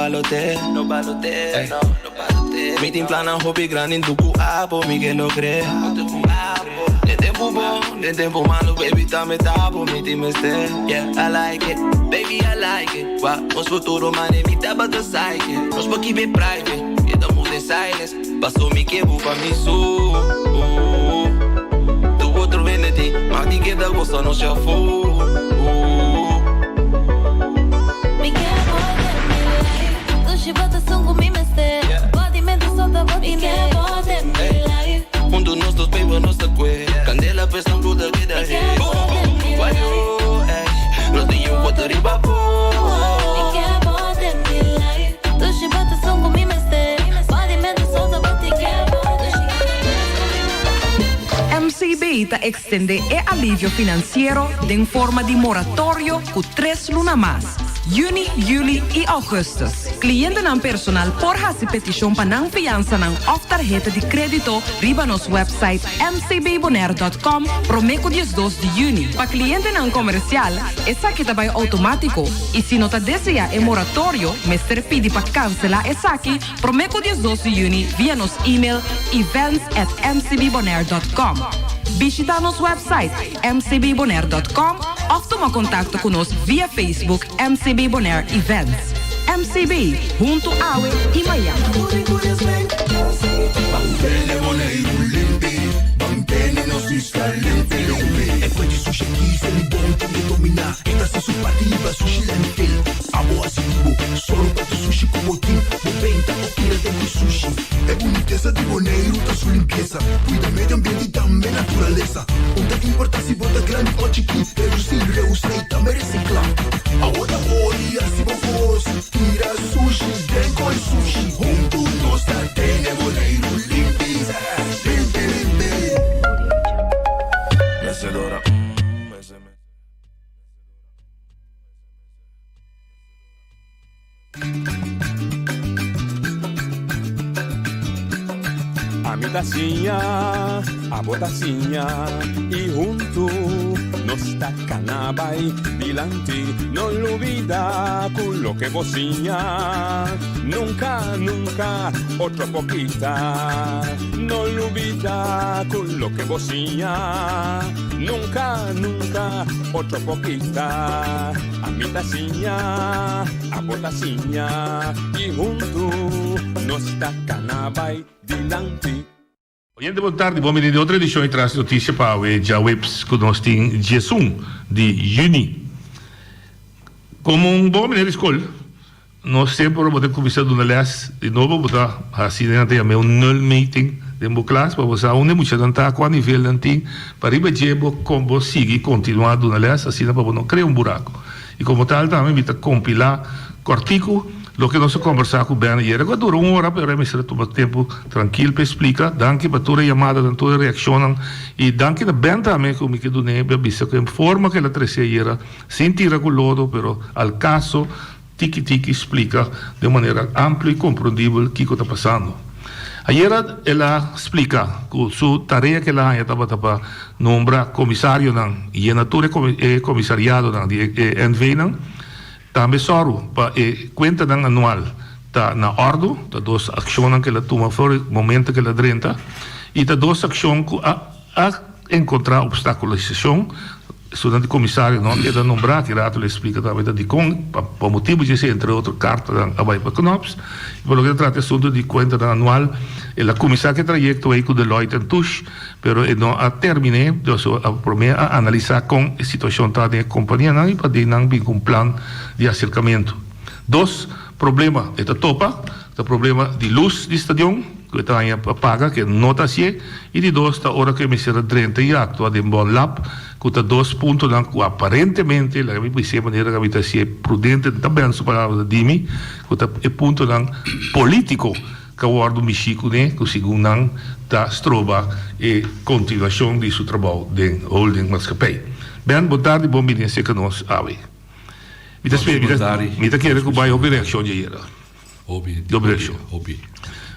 balote, no balote, no balote. Mi team plana hobby grande do cuabo, Miguel lo cree. De tempo malo, baby, tá me tapo, mi team este. Yeah, I like it, baby, I like it. Wa, ons futuro man, evita ba the psyche. Ons pa keep it private, yeah, the mood in silence. Passo mi kebu pa mi su. Tu outro veneti, ma di che da gosta non c'è fu. Bota sungguh mi meste Body mente solta body me bota mi life Mundo nostos baby nostra que Candela pesta un ruda que da he Why you Lo di you what the riba po Mi che bota mi life Tu bota sungguh mi meste Body mente solta body que MCB ta extende e alivio finanziero in forma di moratorio cu 3 luna mas. Juni, juli e augustus. Cliënten en personal por hasi petition pa nang fianza nang of tarjeta de crédito riba nos website mcbbonaire.com promeco 12 de juni. Pa cliënten en comercial, esa kita bay automático. E se nota desea e moratorio, Mr. pidi pa cancela esaki promeco 12 de juni via nos email events@mcbbonaire.com. Visita nos website mcbbonaire.com of toma contato con nos via Facebook MCB Bonaire Events. MCB, junto Awe e Miami. Bambene Bonaire limpi, bambene nos iscalente. E poi di sushi chi se li buoni che domina. E da su partiva sushi lentil. Amo asibo, solo per sushi come team. Moventa o tira dentro sushi. E boniteza di Bonaire da su limpieza. Cuida medio ambiente e também naturaleza. Onde que importa se bota grande ou chiqui. Reusei também reciclar. Agora olha se vos tira sushi, dengo e sushi. Junto nós tem Bonaire limpi, limpi, limpi. Mecedora. A mi tacinha, a botacinha e junto nos tacanabay dilante, no olvida con lo que vocinha. Nunca, nunca, otra poquita, no olvida con lo que vocinha. Nunca, nunca, otra poquita. A mi tacinha, a botacinha e junto nos tacanabay dilante. Oyente, boa tarde. Bom menino de outra edição e traz notícia para o já webs que nós tem Jesum de Juni. Como bom menino de escola, nós sempre vamos começar do les de novo botar assim até a meu null meeting de uma classe para você onde muita gente está com a nível nanti para ir como seguir continuar do les assim para não criar buraco. E como tal também me compilar cortico lo que nós conversamos com o Ben ayer, que durou hora, pero é mesmo tomar tempo tranquilo para explicar. Danke para toda a chamada, toda a reação. E danke a Ben também, como que do nebe, visto que em forma que ela trouxe ayer, sem tirar com o lodo, pero al caso, tiki-tiki explica de maneira ampla e compreendível o que está passando. Ayer ela explica que sua tarefa que ela estava para nombrar comissário, e a natura comissariado de NV, também soro para conta anual tá na ordem, tá duas ações que ela toma fora momento que ela drenta e tá duas ações que a encontrar obstaculização estudante comissário não que ela nombrar que ela explica também de com para motivo de ser entre outras cartas a vai para Knops e pelo que trata assunto de conta anual ela comissária que trajecto aí com Deloitte and Touche pero não a terminé então a primeira a analisar com a situação da companhia não e para ter um plano de acercamento. Dois problema é topa o problema de luz de estadião que está aí paga que não está assim e de dois está hora que me será 30 e actua de bom lab que está dois pontos que aparentemente la que se maneira que está assim prudente também as palavras de mim que está é ponto político que o ordem Mexico né que segundo está trova e continuação de seu trabalho de holding maatskappij. Ben boa tarde bom dia se que nós ave. Me tá querendo que vai ouvir reação de aí. Obi.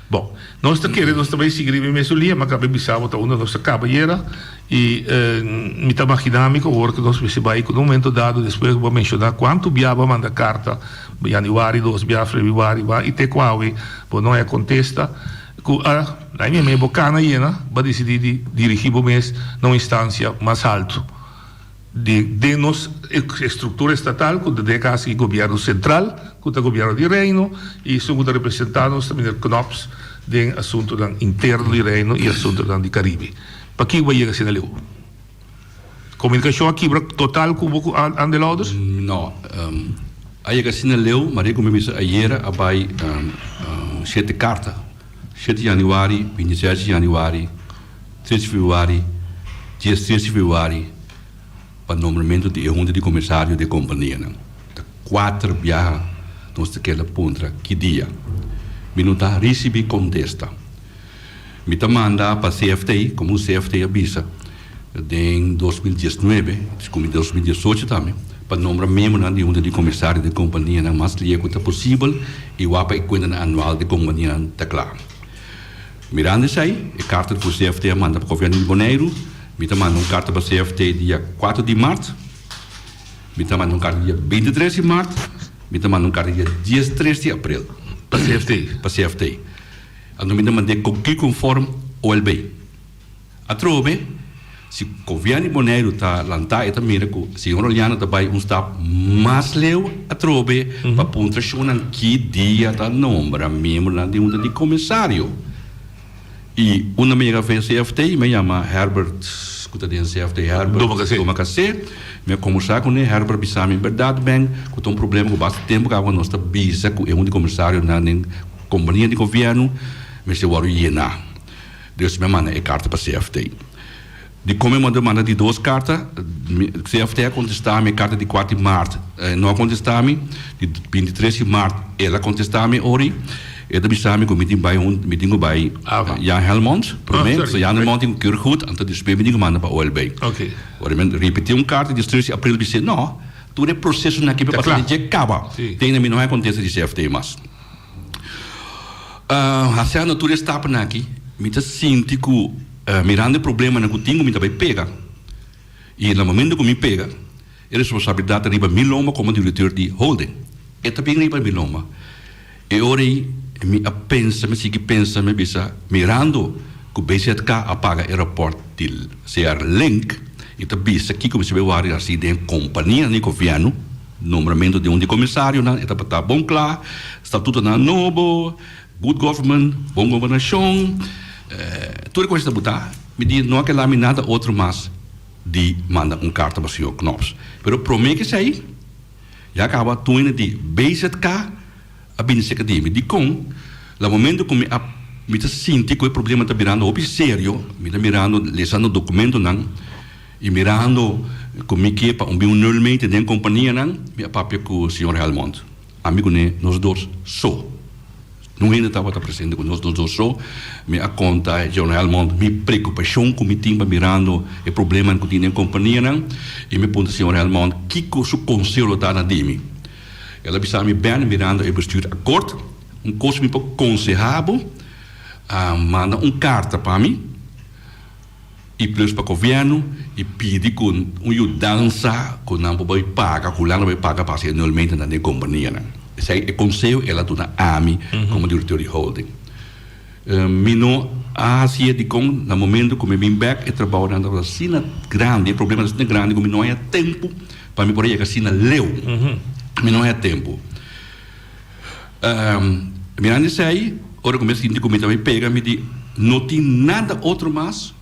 Bom, nós queremos também seguir a mesma linha, mas acabei pensando que uma nossa cabanheira e me está imaginando que o que nós precisamos com um momento dado, depois vou mencionar quanto biava manda carta, januário, 2 biava, februário, e te qual não é contesta, que a minha meia bocana vai decidir dirigir o mês numa instância mais alta. De nossa estrutura estatal, com o caso do governo central, com o governo de reino, e somos representados também de CNOPS, de assunto interno do reino e assunto do Caribe. Para que vai chegar assim ali? Comunicação aqui total com o Andelodes? Não. Aí que assim ali, mas como eu disse ayer, abai 7 cartas. 7 de januário, 27 de januário, 3 de feverário, 10 de feverário, para o nomeamento de um de comissário de companhia. 4 viagens, nós temos que pontra que dia. Minuta recebi contesta. Me manda para CFT, como o CFT avisa, em 2019, como em 2018 também, para nomear membro de um de comissário de companhia na mais livre quanto possível e o apa e conta anual de companhia está claro. Mirando isso aí, a carta do CFT manda para o governo de Bonaire. Me manda uma carta para o CFT dia 4 de março. Me manda uma carta dia 23 de março. Me manda uma carta dia 13 de abril. Para CFT? Para CFT. Então, me mandei conforme OLB. A trove, se o governo de Bonaire está lançado, está mira que o senhor Oliana está vai stap mais leu a trove para pontuação que dia está nombra membro de um de comissário. E uma amiga fez CFT, me chama Herbert, escuta de CFT, Herbert Domacacê, me conversar com ele, Herbert Bissami, em verdade, bem, que tem tempo, com bastante tempo, que agora nós estamos bisa, que é um de comissário na companhia de governo, mas eu vou llenar. Deus me manda a carta para CFT. De como eu manda de 2 cartas, CFT contestar-me a carta de 4 de março, não contestar-me, de 23 de março, ela contestar-me, ori. Eu também que meeting bij Jan Helmond, prometo, Jan Helmond in Kurgoed, en dat is bij meeting maanden bij OLB. Oké. Waar men repetiu carta de 13 de abril disse, não, tudo é processo na equipe para de acaba. Tem na não é acontece de CFT mas. A natura está para aqui, me tá sinto que mirando o problema na que tenho me também pega. E no momento que me pega, a responsabilidade riba Miloma como diretor de holding. É também riba Miloma. E ora me pensa, me sigue pensa, me bisa mirando que o BZK apaga o aeroporto de CR Link e também aqui como se vê o área assim de companhia de governo, nomeamento de um de comissário, né? Está para bom claro, estatuto na novo, good government, bom governação, tudo coisa está botar, me diz não há que lá nada outro mais de manda carta para o senhor Knops, pero promete que sai, já acaba tudo de BZK a bem-se academia de com no momento que me sinto que o problema está virando sério me está mirando lesando documento não e mirando como que para normalmente de companhia não me papel com o senhor Helmond amigo né nós dois só não ainda estava presente com nós dois só me a conta senhor Helmond me preocupação com me timba mirando o problema que tem em companhia não e me ponto senhor Helmond que o seu conselho dá na dimi. Ela bisa me bem mirando e bestuur akkoord. Coisa me pouco aconselhável. Manda carta para mim. E plus para o governo. E pede com ajudança. Com não vai pagar. Com não vai pagar para ser anualmente na companhia. Esse é o conselho. Ela dona a mim como diretor de holding. Me não assim de com no momento que me vim back e trabalho na cena grande. O problema é grande. Como não há tempo para me poder assim leu. Mas não é tempo. Mirando isso aí, agora começo a comentar, me pega, me diz, não tem nada outro mais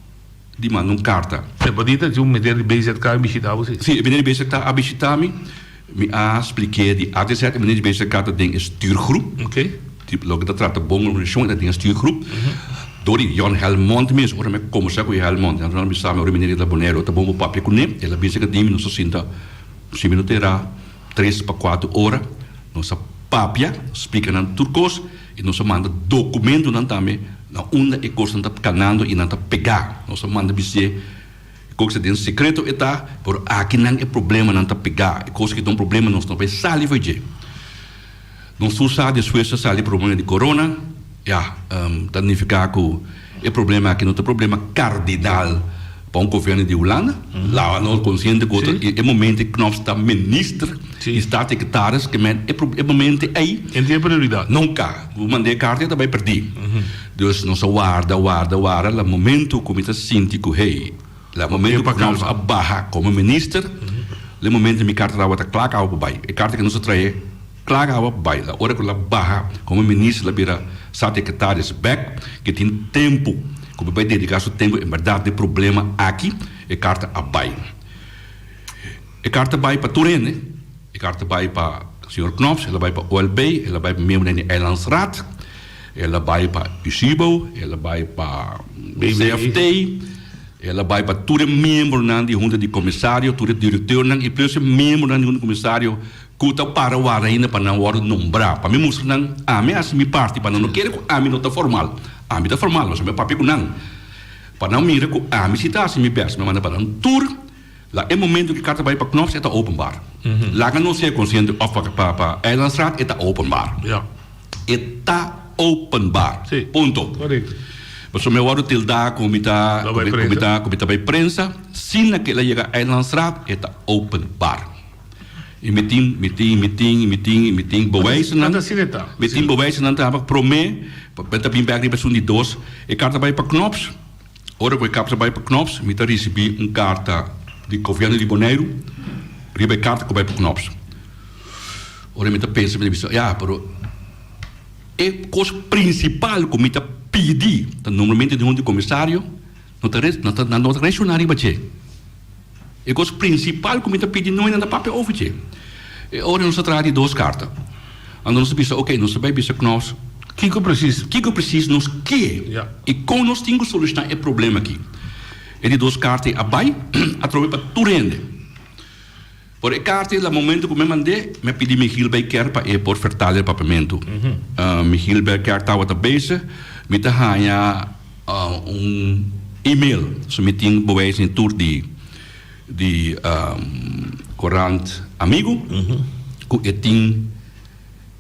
de mandar carta. É bonita de meter de BZK a visitar você? Sim, meter de BZK a visitar-me, me expliquei de AT7, meter de BZK tem stuurgroep. Ok. Tipo, logo dat trata bom organisação, dat tem stuurgroep. Door die Jan Helmond mesmo, agora me conversar com o Helmond, então nós sabe, o meneer da Bonaire, tá bom o papel com ele, ela BZK tem, não se sinta, se me terá 3 para 4 horas, nossa papia, explica em turcos, e nós manda documento também, na onde a coisa está canando e não está pegar. Nós manda dizer, coisa tem secreto, está, por aqui não é problema, não está pegar. A coisa que tem problema, nós não vai sair, vai dizer. Nós usamos depois sair problema de corona, significa que o problema aqui não é um problema cardinal para o governo de Holanda. Lá não consciente que é momento que nós está ministro e staatssecretaris que é momento aí. Em tem prioridade. Nunca. Eu mandei carta e também perdi. Dus não só guarda. Lá momento que eu sinto que lá momento que nós abarra como ministro, lá momento que minha carta lá claca ao pai. A carta que não se traz claca ao pai. A hora que ela barra como ministro, ela vira staatssecretaris back, que tem tempo. Como vai dedicar seu tempo, em verdade, o problema aqui é carta a bai. A carta vai para Turene, a carta vai para o Sr. Knops, ela vai para o OLB, ela vai para o membro da Eilandsraad, ela vai para o Isibo, ela vai para o CFT, ela vai para todo membro da junta de comissário, todo diretor, e plus membro da junta de comissário, que está para o ainda para não hora nombrar. Para mim, mostrar, me assumir parte, para não querer que a mim não está formal. A mim está formal, mas meu papi não. Para não mirar que a mim se está assim, me peço, me manda para um tour. Lá é momento que a carta vai para Knops, está openbaar. Lá que não se é consciente, ou para Eilandsraad, está openbaar. Está openbaar. Ponto. Correto. Mas o meu hora de dar como está a prensa, se naquela chega a Eilandsraad, está openbaar. E meeting, bewijzen dan. Meeting bewijzen dan, daar heb ik promé. Bent bem bij de die doos. Ik kaart bij per Knops. Ora ik kaart bij per Knops. Met daar recebi een kaart die governo de Bonaire. Ribe kaart bij per Knops. Ora met de pensa met de ja, pero é coisa principal como está pedir, normalmente de um comissário, não está regionário bache. É coisa principal como está pedir não é nada papel over. Ora não se trata de duas cartas. Então nós pensamos, ok, nós sabemos que nós Kiko preciso nos que e como nós temos que solucionar o problema aqui. E de duas cartas abai através para Turende. Por a carta no momento que me mandei, me pedi Michiel Becker para por vertaler o papamento. Michiel Becker estava bezig met te gaan e-mail, so me tinha bewijs in tour de Courant Amigo, que tinha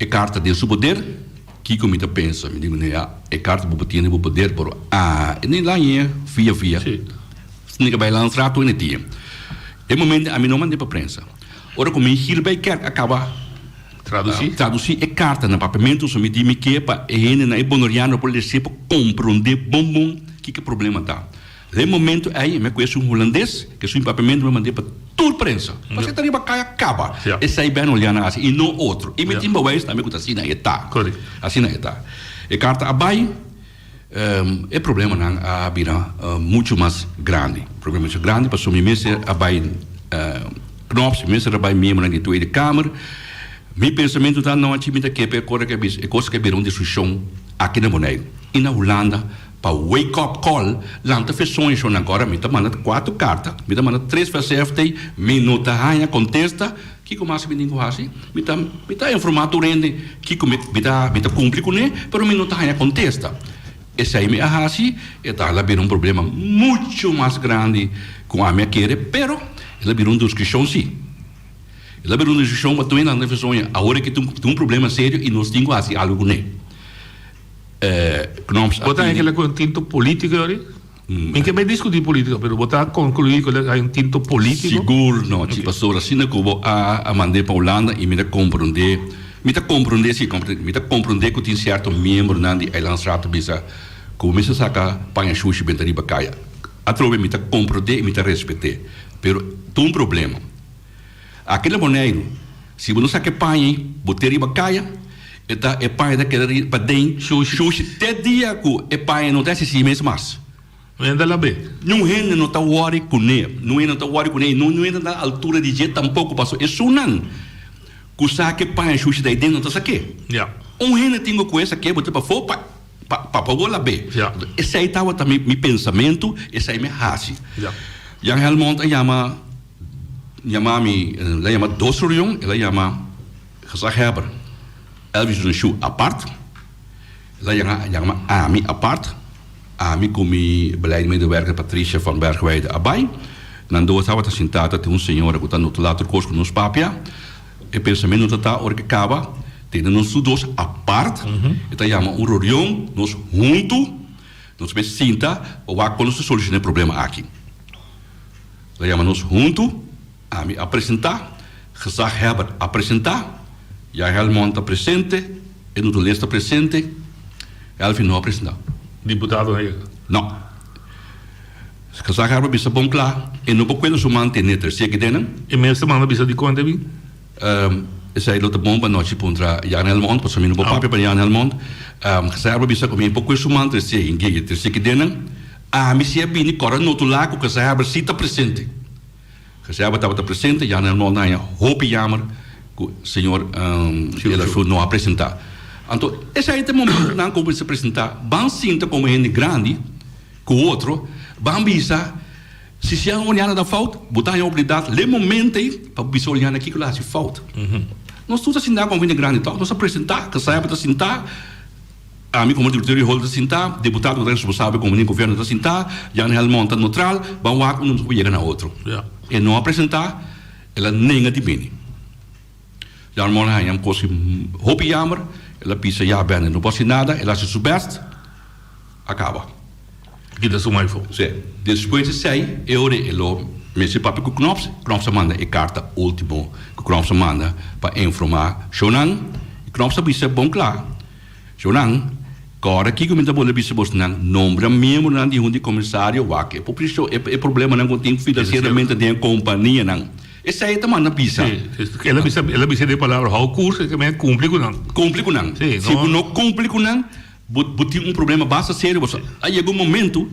a carta de seu poder. Que como me pensa, me digo, a carta do poder do poder, por nem lá é via. Se ninguém vai lançar tu nem tinha. É momento a mim não mandei para a prensa. Ora como Michiel Becker acaba traduzir a carta no papamento, so me diz que para ele na bonoriano por ele para compreender bom que problema tá. No momento aí me conheço holandês que seu papamento me mandei para toda a prensa. Mas ele tá para acaba. Esse aí bem olhando assim e não outro. E me timba vai também que assim na está. Assim na está. A carta abai é problema não a vira muito mais grande. Problema muito grande para sumir mês abai Knops, mês abai mesmo na Tweede Kamer. Meu pensamento está não atingir que é coisa que vira uma discussão aqui na Bonaire e na Holanda. Para wake up call, lá não fez sonhos agora, me está mandando 4 cartas, me está mandando 3 para CFT, me não está ganhando, contesta, que como assim me digo assim, me está informando rende, que como me está cumprir com ele, mas me não está ganhando, contesta. Esse aí me assim, está lá vira problema muito mais grande com a minha querer, pero ela vira discussão sim. Ela vira discussão, mas também não fez sonho, a hora que tem problema sério e nós temos assim algo com ele. Botar aquele com tinto político ali? Em que vai discutir política, mas botar concluir que há um tinto político? Seguro, não. Tipo, sobre assim que eu a mandei para a Holanda e me compreender que tem certo membro na de Eilandsraad bisa, como se saca para a xuxa bem tariba caia. Através me compreender e me respeitar. Pero tem problema. Aquele boneiro, se você não sabe panha, botar riba caia. Eta é pai daquele para dentro, xuxa, até dia que é pai não desce si mesmo mais. Não ainda lá bem. Não ainda não está worry com ele, não ainda na altura de jeito tampouco passou. É só não. Que sabe que pai xuxa daí dentro não está saque. Ainda tenho coisa que botar para fora para lá bem. Esse aí estava também meu pensamento, esse aí me raci. Yang Helmond chama dos reuniões, ela chama gezagheber. Elvis een show apart. Ela AMI apart. AMI como beleidsmedewerker Patricia van Bergwijde abai. Nando estava sentada tem senhora que está no outro lado conosco nos papia. E pensamento está hora que acaba Temos nós dois aparte, então chama reunião, nós juntos, nós me sinta, ou a quando se soluciona o problema aqui. Então chama nós juntos, a me apresentar, gezag Herbert apresentar, já Helmond presente, e no lista presente, Elvin não apresentar. Deputado aí. Não. Gezag Herbert bisa bom claro, e não pode se manter terceiro que denen. E mesmo manda bisa de conta bem. Sei dat de bomba noite contra Jan Helmond, pois mim não vou papel para Jan Helmond. Gezag Herbert bisa comigo pouco se manter terceiro que denen. Me se bem corre no outro lado que Gezag Herbert cita presente. Gezag Herbert estava presente, Jan Helmond na hope jammer que o senhor ele foi não apresentar. Então, esse aí é o momento que não como se apresentar, vão sinta como gente grande, com o outro, vão bisa, se se olhar da falta, botar em obrigação, le momento aí, para bisa olhar aquilo lá se falta. Nós todos assinamos como gente grande, então, nós apresentar, que saiba de sentar, a mim como diretor de rol de sentar, deputado responsável como nem governo de sentar, Jan Helmond está neutral, vão lá quando não chega na outro. E não apresentar, ela nem adivine. Jan Helmond é uma coisa, hope jammer, ela pisa já bem, não pode nada, ela se subeste, acaba. Que das mais for. Sim. Depois de sei, eu me papi com Knops manda a carta última que Knops manda para informar Shonan, e Knops bisa bom claro. Shonan, agora aqui que me dá bola bisa bosnan, nombra membro nan de de comissário wake. Por isso é problema não tem financeiramente de companhia não. Esse aí também na bisa. Ela bisa de palavra how curso que me cumpre com não. Cumpre com não. Se não cumpre com não, tem problema bastante sério. Aí chega momento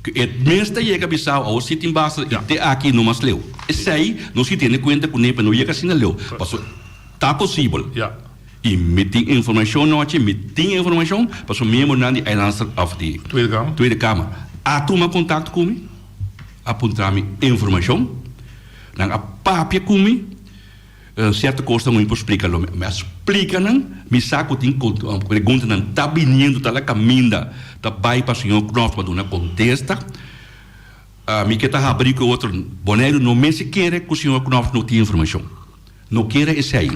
que mesmo chega a bisa ou se tem bastante até aqui não mais leu. Esse aí não se tem conta com nem para não chegar assim leu. Tá possível. E me tem informação para o membro na de Islands of the Tweede Kamer. A tomar contato comigo, apontar-me informação. Nang apapia kumi certa coisa muito explica lo mas explica não me saco tem pergunta não tá vindo tá lá caminda tá vai para o senhor Knops para uma contesta me que tá abrir com outro boneiro não me se quer que o senhor Knops não tem informação não quer esse aí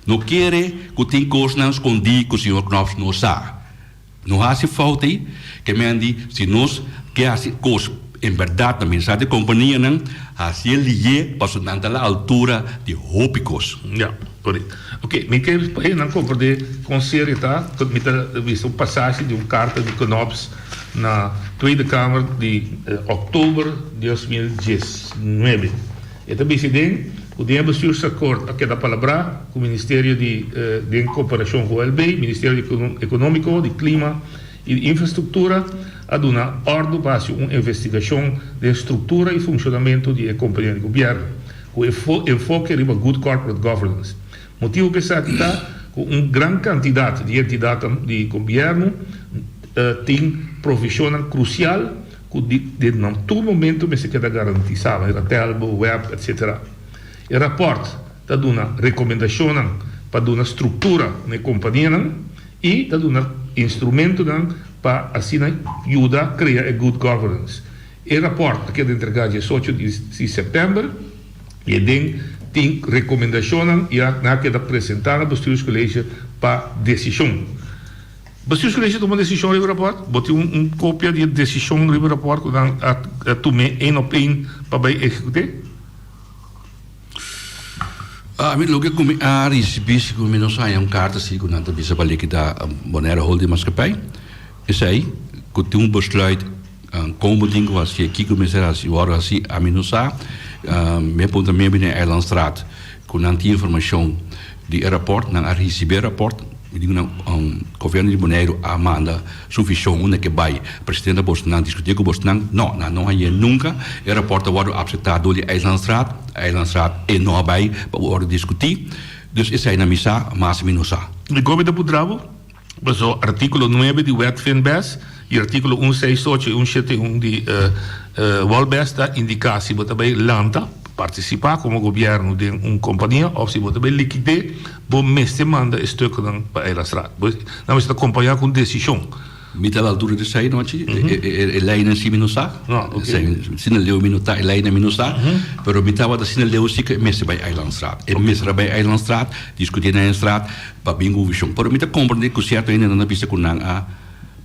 não quer que tem coisa não escondi que o senhor Knops não sabe não há se falta aí que me andi se nós que há se coisa em verdade a mensagem de companhia não assim lié para a altura de hópicos. Por isso. Ok, me quer não compreender com seriedade que me está visto passagem de carta de Knops na Tweede Kamer de outubro de 2019. E também se tem o bestuursacord aqui da palavra com o Ministério de Cooperação com o LB, Ministério Econômico, de Clima e de Infraestrutura, a uma ordem para uma investigação de estrutura e funcionamento de companhia de governo, com enfoque em good corporate governance. Motivo que está com uma grande quantidade de entidades de governo tem provisão crucial que de não todo momento me se queda garantizada, era telbo, web, etc. O rapport dá uma recomendação para uma estrutura na companhia e dá um instrumento para assim ajudar a criar good governance. O rapport que é entregado dia 8 de setembro e tem recomendação e na que é apresentada ao bestuurscollege para decisão. O bestuurscollege toma decisão sobre o rapport, bote uma cópia de decisão sobre o rapport que dan tome een para executar. Me logo que a recebi se como não sai carta se com nada bisa balik da Bonaire Holding Maatschappij. Is aí que tem besluit como ding was je aqui começar assim agora assim a mim não sa me ponta me bem na Eilandstraat com anti informação de rapport na receber rapport digo não governo de Bonaire Amanda suficiente uma que vai presidente Bolsonaro discutir com Bolsonaro não aí nunca o rapport agora apresentado de Eilandstraat e não vai para hora discutir dus is aí na missa mas mim não sa o governo do Bravo mas o artículo 9 de wet Finbes e artículo 168 e 171 de Walbes dá indicação para também lanta participar como governo de uma companhia ou se também liquidar bom mês manda estudo para ela estrada não está acompanhar com decisão Mita la altura de sei noche, Elaine en si minusa. Ah, okay. Sina leo minuta, Elaine minusa. Pero mita wat sina leo sike messe bij Eilandstraat. En messe bij Eilandstraat, discuteren in straat, pa bingo vision. Pero mita comprende que certo ainda na pista kunang a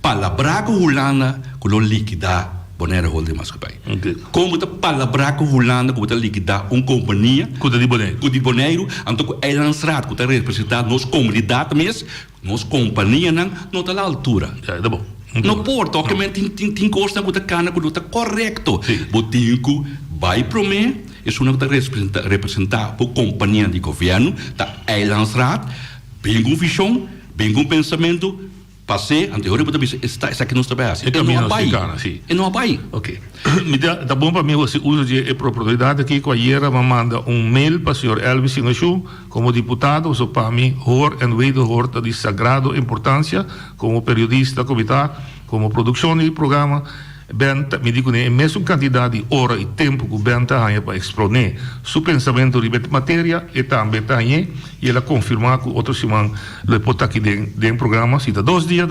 palabraco hulana kulo liquida Bonaire Holding Maatschappij. Okay. Como te palabraco hulana como te liquida companhia. Cuida de Bonaire. Cuida de Bonaire, então com Eilandstraat, com te representar nos comunidade mesmo, nos companhia não, não tá lá altura. Ja, tá bom. No porto, ok, mas tem coisa que cana que está correto. Botinho vai pro me, isso não está representar por companhia de governo, tá Eilandstraat, bem com visão, bem com pensamento, passei, anterior para dizer está aqui não está bem assim. E não vai. Ok. Tá bom para mim você usa de propriedade aqui com a Iera manda mail para o senhor Elvis Singachu como deputado, so para mim hoor en wederhoor de sagrado importância como periodista, como produção de programa. Benta, me digo, é mesmo quantidade de hora e tempo que o Benta tem para explanar seu pensamento de matéria e também tem e ela confirma que outro semana ele pode estar aqui dentro do programa, se dá 2 dias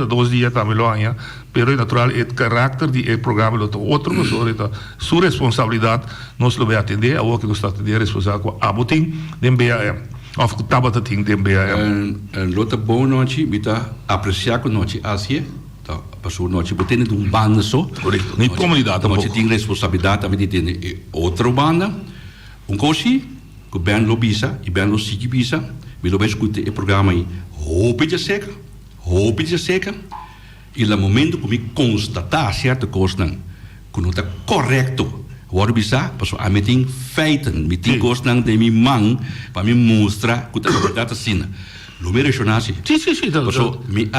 também lo tem, mas é natural, é o caráter do programa, outro pessoa, sua responsabilidade, nós lo vai atender, a outra que está atendendo, responsável com a botim, do BAM. Of que estava atendendo do BAM. Outra boa noite, me está apreciar com noite, assim. Passou noite, você tem banda só. Correto. Nem comunidade também. Você tem responsabilidade também de ter outra banda. Coisa que o band lobisa, e band lobisa bisa, me lo escuta o programa aí. Hope de seca. E no momento que me constatar certa coisa não, que não está correto, o bisa, passou a me tem feito, me tem coisa não de me man, para me mostrar que a verdade assim. Lo me resonasse. Sim. Passou me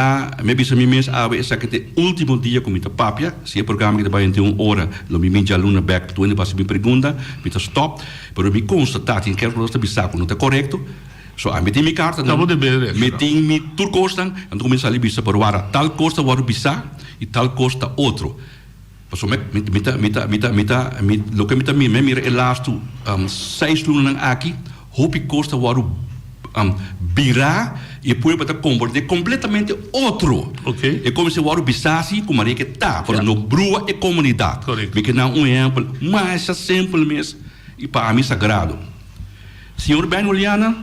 bisa me mês a essa que te último dia com minha papia, se o programa que vai em 1 hora, lo me minha aluna back to passa me pergunta, me tá stop, pero me constatar que quero que bisa não está correto. So a me tem minha carta, me tem mi tur costa, então começa ali bisa por hora tal costa war bisa e tal costa outro. Passou me lo que me mira elasto 6 lunas aqui, hope costa war virar e depois para comportar completamente outro. Okay. É como se o ouro bisasse como é que está, para no brua e comunidade. Correto. Porque não exemplo, mas é simples mesmo e para mim sagrado. Senhor Ben Juliana,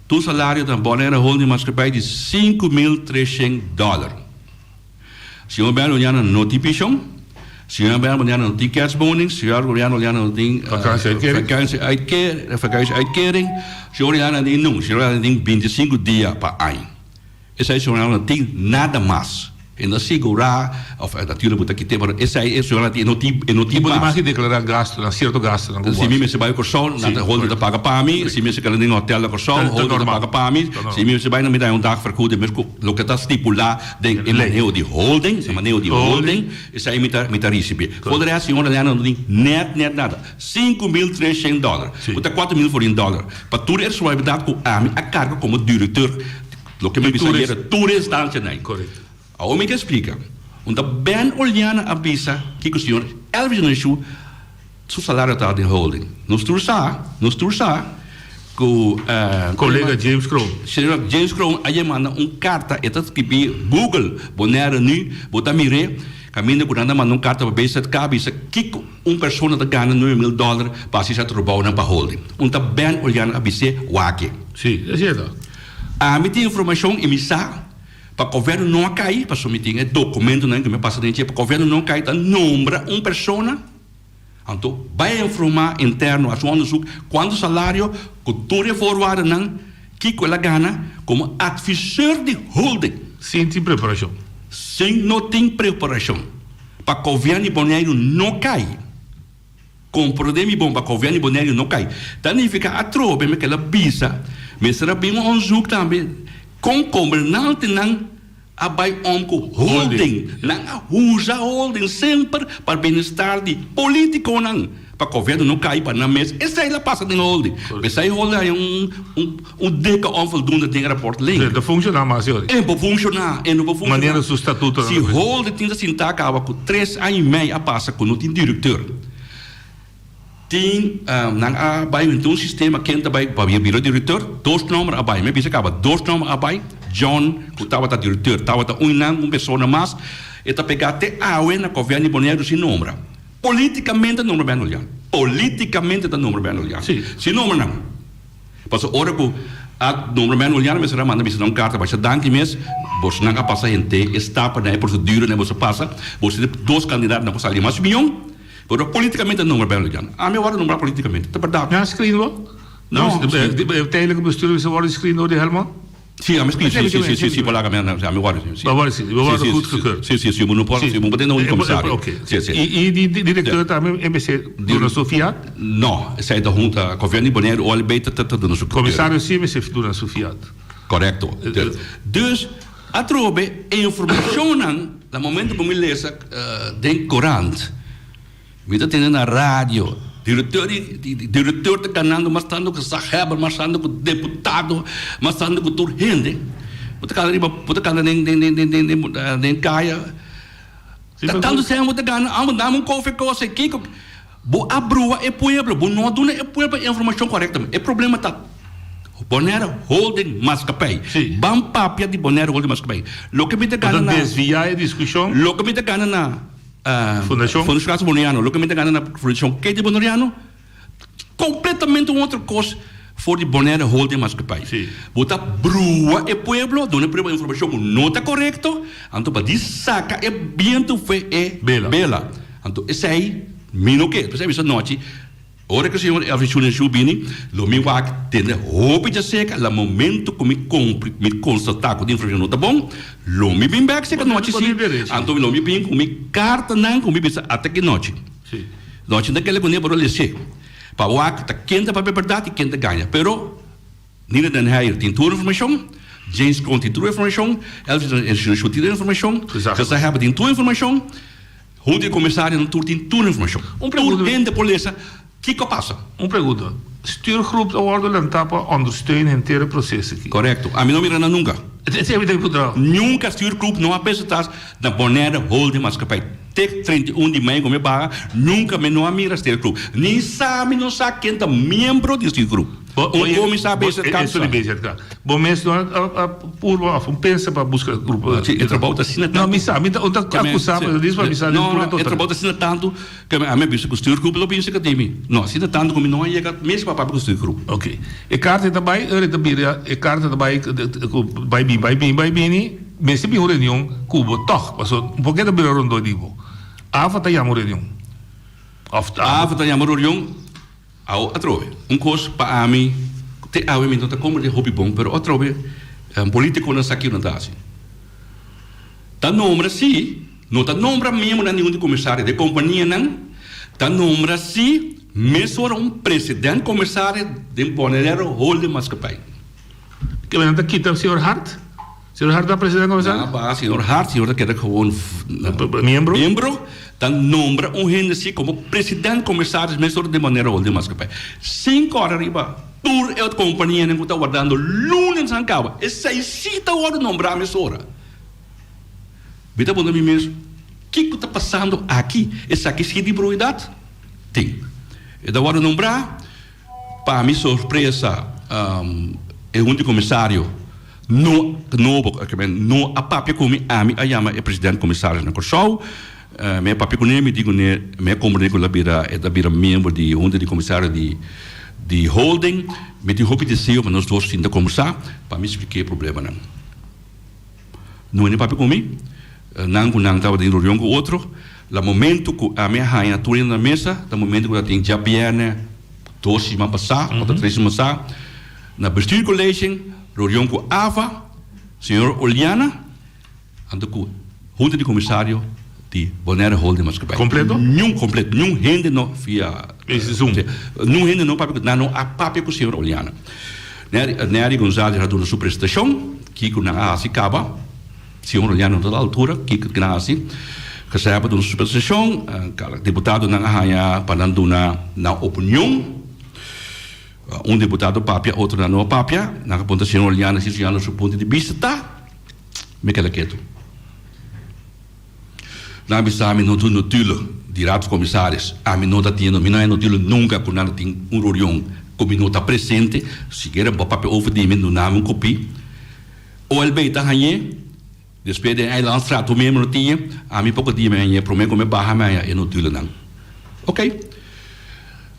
tu salário da Bonaire Holding Maatschappij de $5.300. Senhor Ben Juliana não tem pensão. Senhor Ben Juliana não tem kerstboning. Senhor Ben Juliana não tem vakantieuitkering. Senhor Juliana não. Senhor Juliana tem 25 dias para ano. Essa senhor Juliana não tem nada mais. E não segurar, of natuurlijk moet ik het hebben. Essa é senhor Juliana não tem mais que declarar gasto, certo gasto. Se me se vai com sol, na holder da paga para mim. Se me se quer em hotel com sol, holder da paga para mim. Se me se vai na me dá dag vergoeding, mas lo que está stipular em maneio de holding, maneio de holding, essa aí me tá receber. Quando é a senhora Juliana não tem net nada. $5.300. Puta $4.000 for $1. Para tudo é responsabilidade com a carga como diretor. Lo que me diz era turista não. Correto. A homem que explica. Então, Ben Oliana avisa que o senhor Elvis Singachu, seu salário está em holding. Nos tursa, que o colega James Crow. Senhor James Crow, aí manda carta, está escrito Google, Bonaire nu, bota mire, caminho que anda manda carta para ver cabe que pessoa está ganhando $9.000 para se trabalhar para holding. Então, Ben Oliana avisa wake. Sim, é certo. A mim tem informação e me sabe. Para o governo não cair, para submeter documento que me passa dentro, para o governo não cair, então nombra uma pessoa, então vai informar interno a sua quanto salário, cultura forward, que ela ganha como advisor de holding. Sem ter preparação. Sem não ter preparação. Para o governo de Bonaire não cair. Compreende bom, para o governo de Bonaire não cair. Então, fica a tropa, que ela visa, mas será bem um zoom também. Com governante não abai com holding, não usa holding sempre para bem-estar de político não, para o governo não cair para na mesa. Essa aí ela passa de holding. Essa aí holding é deca onvoldoende de rapport link. Não funciona mais hoje. É para funcionar, Maneira do estatuto. Se holding tinha assim tá acaba com 3 anos e meio a passa com o diretor. Tem abai então sistema que entra vai para o diretor, 2 números abai, me pensa acaba 2 números abai, John, que estava diretor, estava uma pessoa mais, Eta pegar até aue na governo Bonaire se nombra. Politicamente não é olhar. Politicamente não é olhar. Sim. Se não não. Pas ora que a número men olhar mas será manda não carta para danke mes. Você não passa gente está para a procedura né você passa. Você tem 2 candidatos na passagem mas milhão. Pero politicamente não é olhar. A minha hora não é politicamente. É verdade. Ja, screen wel? Não. De tijdelijke bestuur is worden screen door de helemaal? Sim, a sim, para lá a minha hora. We worden goedgekeurd. Sim, moet nog sim, moet não comissário. Oké. E die directeur também MBC doen een Sofiat? Não, zij de junta governo Bonaire al beter te doen zo. Commissario CMC doen een Sofiat. Correcto. Dus a trobe informação na momento que me lees den courant. Me dat in na radio. Diretor de canal, mas estando com saheber, mas estando com deputado, mas estando com turhende. Puta cara nem caia. Tanto se amo gana, amo dar um café com você que bo abrua é pueblo, bo não duna é pueblo informação correta. É problema tá Bonaire Holding Mascapay. Bam papia de Bonaire Holding Mascapay. Lo que me te gana na desviar a discussão. Lo que me te gana na Fundação Bonaiano, localmente ganha na Fundação que de Bonaiano, completamente outra coisa for de Bonaire Holding Mascapay. Bota brua e pueblo, dona primeira informação não está correto, então para saca é viento foi é bela. Então esse aí, mino que, você viu essa noite, hora que o senhor Elvis Jubini, lo me vai ter roupa de seca, lá momento que me constatar que a informação não está bom, lo me vem back seca noite sim, então lo me vem com me carta não, com me pensa até que noite. Noite daquele que nem para ler para o ac tá quente para verdade e quente ganha, pero Nina Den Heyer tem toda a informação, James Conti tem toda a informação, Elvis tem toda a informação, você sabe tem toda a informação, onde o comissário não tem toda a informação. Pergunta polícia que passa? Pergunta. Stuurgroep worden Lentapa ondersteunen in het proces aqui. Correcto. A mim não me rana nunca. Nunca Stuurgroep não apresenta na Bonaire Holding Mascapay. Tek 31 de maio como barra, nunca me não mira Stuurgroep. Nem sabe, não sabe quem é membro de Stuurgroep. Como sabe esse caso? Bom, mas não por pensa para buscar grupo. É trabalho assim não me sabe, então acusado disso para me saber. Não, é trabalho assim tanto que a minha bicha com Stuurgroep lo pensa que tem. Não, assim tanto como não é mesmo para com Stuurgroep. Ok. E carta também, e carta também vai bem, mas se bem reunião Cuba toch, passou porque da bira rondo digo. Ava tá yamo reunião. Ava tá yamo reunião. Ao atrove. Coisa para mim, te ao mim não tá como de hobby bom, pero atrove político não sabe o que não dá assim. Tá nombra sim, não tá nombra mesmo na nenhum de comissário de companhia não. Tá nombra sim, mesmo presidente comissário de Bonaire Holding Mascapay. Que vem tá quita o senhor Hart? Senhor Hart é presidente comissário? Ah, senhor Hart, senhor que era gewoon membro. Dan nombra gente assim como presidente comissário mesmo de Bonaire Holding Mascapay. 5 horas arriba, por a companhia que está guardando lunes em Cabo. E 6 horas nombrar a emissora. Vita bom mim mesmo. O que está passando aqui? Essa aqui é de prioridade? Tem. E da hora nombrar, para minha surpresa, é um comissário não a papia como a chama é presidente comissário na Corsol. Meu papi com ele me digo né, meu companheiro lá bira membro de um de comissário de holding, me digo que deseo para nós dois ainda conversar para me explicar o problema não. Não é papi comigo, não estava de reunião com outro, no momento que a minha rainha tudo na mesa, no momento que ela tem já bem 2 semanas passar, ou 3 semanas passar, na bestuur college, reunião com Ava, senhor Oliana, ando com junta de comissário de Bonaire Holding Mascapay. Completo? Completo. Não rende não via Zoom. Não rende não a papel com o senhor Oliana. Nery Gonzalez já deu na sua prestação, que na Asi acaba, senhor Oliana toda altura, que na Asi, que serve na sua prestação, deputado na Arranha para na opinião, deputado papia, outro na não papia, na ponta senhor Oliana, se senhor no seu ponto de vista tá, me quer quieto. Na bisami não tudo notilo, de ratos comissários, a mim não é notilo nunca quando ela tem reunião, como não está presente, se quer papel over de mim não há copia, ou ele vai estar aí, Después de aí lançar tu mesmo não tinha, a mim pouco dia me promete como barra meia e não tudo não. Ok?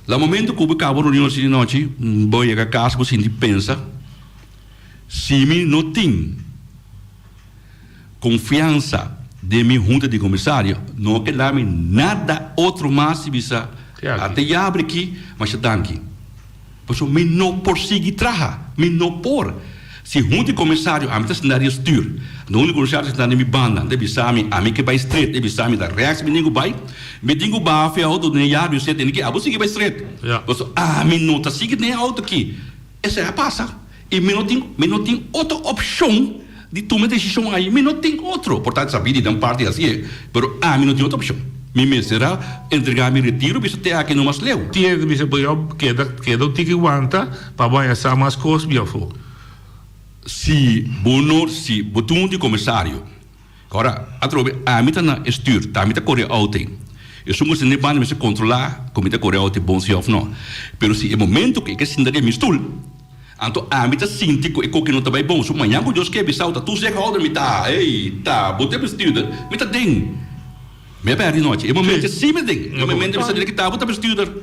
Lá momento que eu acabo a reunião de noite, vou chegar a casa, você pensa, se me não tem confiança de minha junta de comissário, não quer dar-me nada outro mais se bisa até abre aqui, mas está aqui. Por isso, me não consigo trabalhar, me não por. Se junta de comissário, a mim está sendo estúr. No único comissário está na minha banda, deve saber, a mim que vai straight, deve saber da reação, me digo vai a auto de yard, você tem que, a você que vai straight. Por isso, a mim não está seguindo nem auto aqui. Essa é a passa. E me não tem outra opção de tomar decisão aí, me não tem outro. Portanto, sabia de dar parte assim, mas a mim não tem outra opção. Me será entregar meu retiro, bisa até aqui não mais leu. Tinha que bisa queda o tique aguanta para banhar essa mais coisa bem for. Se botum de comissário, agora a mim está na estuur, a mim está correr ontem. Eu sou muito nebando, mas controlar como está correr ontem bom se ou não. Pero se é momento que se ainda é mistul, então a mim está sinto que o que não está bem bom. Se amanhã que Deus quer bisau, tu se roda me tá, botei para estuur, me tá ding. Me perde noite. É momento sim me ding. É momento que você que tá botei para estuur.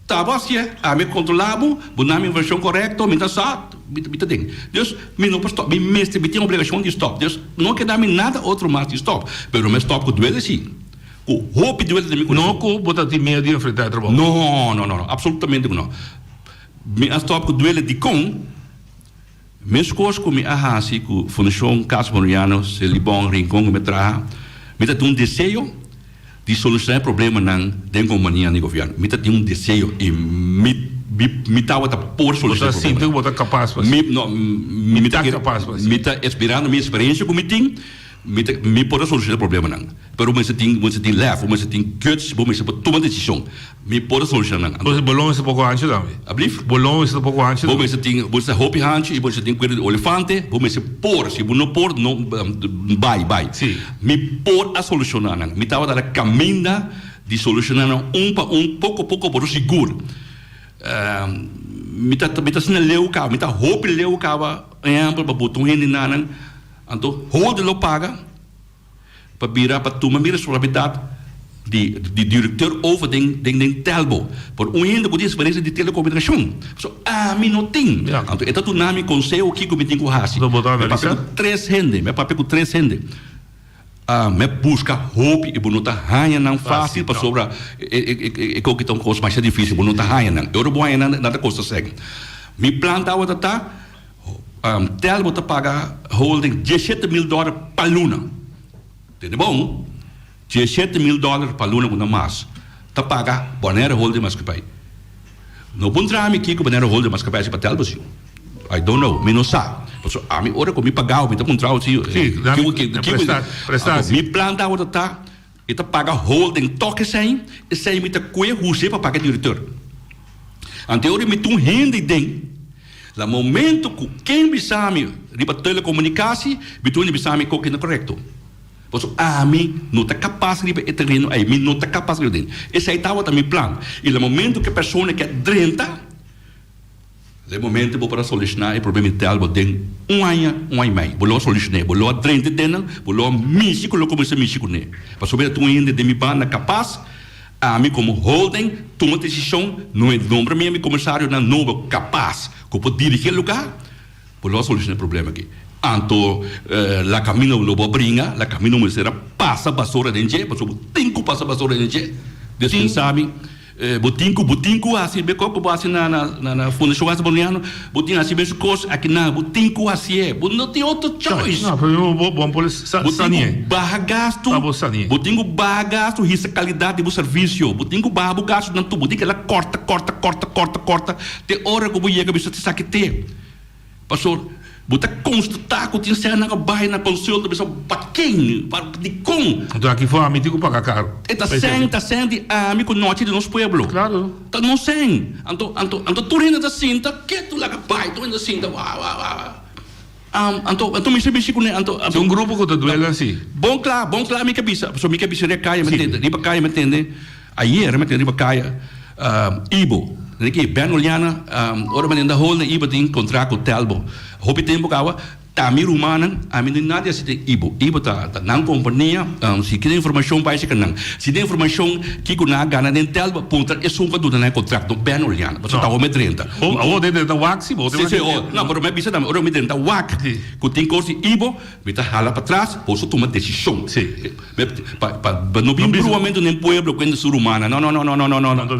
Tá bom assim, a mim controlado, botar minha versão correta, me tá certo. Bita ding. Deus me não posso stop, me mestre me tem obrigação de stop. Deus não quer dar-me nada outro mais de stop. Pero me stop com duelo assim. Com hope duelo de mim. Não com botar de meio de enfrentar o trabalho. Não, absolutamente não. Me stop com duelo de com. Meus coisas com me ahasi com função Casa Moriano, se libon rincon me traha. Me tá um desejo de solucionar problema não tem companhia nem governo. Me tá desejo e me tava por solucionar problema. Você botar capaz para me tá capaz para me tá esperando minha experiência com me pode solucionar problema não. Pero você tem leve, você tem guts, você pode tomar decisão. Me pode solucionar não. Você bolão esse pouco antes também. Abriu? Bolão esse pouco antes. Você hope antes e você tem coisa de elefante, você por, se não por não vai. Sim. Me pode a solucionar não. Me tava dar caminho de solucionar pouco por seguro. Me tá sendo leu cá, me tá hope leu cá, para botar gente não. Então, hold lo paga para virar para tomar minha responsabilidade de diretor over den telbo. Por ainda com experiência de telecomunicação. So, mim não tem. Então, é tu nome conselho que eu me tenho que fazer. Me papel com 3 gente, me papel com 3 gente. Me busca hope e bonita ranha não fácil para sobra e que então coisa mais difícil bonita ranha não. Eu não vou ranha nada coisa segue. Me planta o tá Telmo te paga holding $17,000 para luna. Entende bom? $17,000 para luna com mais. Te paga Bonaire holding mas que pai. No bom trame aqui com Bonaire holding mas que pai para Telmo sim. I don't know, me não sabe. Porque a mim hora que me pagar, me tá contrato sim. Prestar. Me planta o tá e te paga holding toque sem e sem me te cuia você para pagar diretor. Anterior me tu rende den. No momento que quem me sabe de telecomunicação, me sabe que é correto. Porque a mim não está capaz de terreno, a mim não está capaz de ter. Esse aí estava também plano. E no momento que a pessoa quer drenta, no momento que para solucionar o problema dela, tem um ano e meio. Vou solucionar, vou drenta dela, vou mexer com o como se mexe com ele. Para saber que tu ainda de minha banda capaz, a mim como holding, toma decisão, não é nome meu comissário não novo capaz, que pode dirigir o lugar, por solucionar o problema aqui. Então, lá caminho não vou brincar, lá caminho não será passa vassoura dentro, porque tem que passar vassoura dentro, descansar botinco assim, bem como assim na fundação Casa Moriano, botinho assim mesmo coisa aqui na botinco assim é, não tem outra choice. Não, bom por botinho barra gasto, botinho barra gasto, risca qualidade do serviço, botinho barra gasto não tu, botinho ela corta, tem hora que eu chego você sabe que tem, pastor. Você constatar que tinha sido na baia na consulta, pessoal, paquinho, de com. Então aqui foi a mim que pagar caro. Está sendo a mim com noite de nosso pueblo. Claro. Está não sendo. Então tu ainda está cinta, que tu lá baia, tu ainda cinta, então me chama com ele. Um grupo que está doendo assim. Bom claro, minha cabeça. Pessoal, minha cabeça é caia, me entende? Riba caia, me entende? Ayer, me entende? Riba caia, Ibo. Aqui, bem olhando, ora me ainda holna Ibo tem contrato com Telbo. Hope tempo kawa Tami rumana, a mim nada assim de ibo tá na companhia, se quer informação vai ser canang. Se tem informação que com na gana den telba ponta é só quando na contrato bem olhando, você tá o 30. O de da wax, o Sim, não, mas me bisa também, o me dentro wak, que tem coisa ibo, me tá hala para trás, posso tomar decisão. Sim. Para não vir provavelmente nem pueblo quando sou rumana. Não.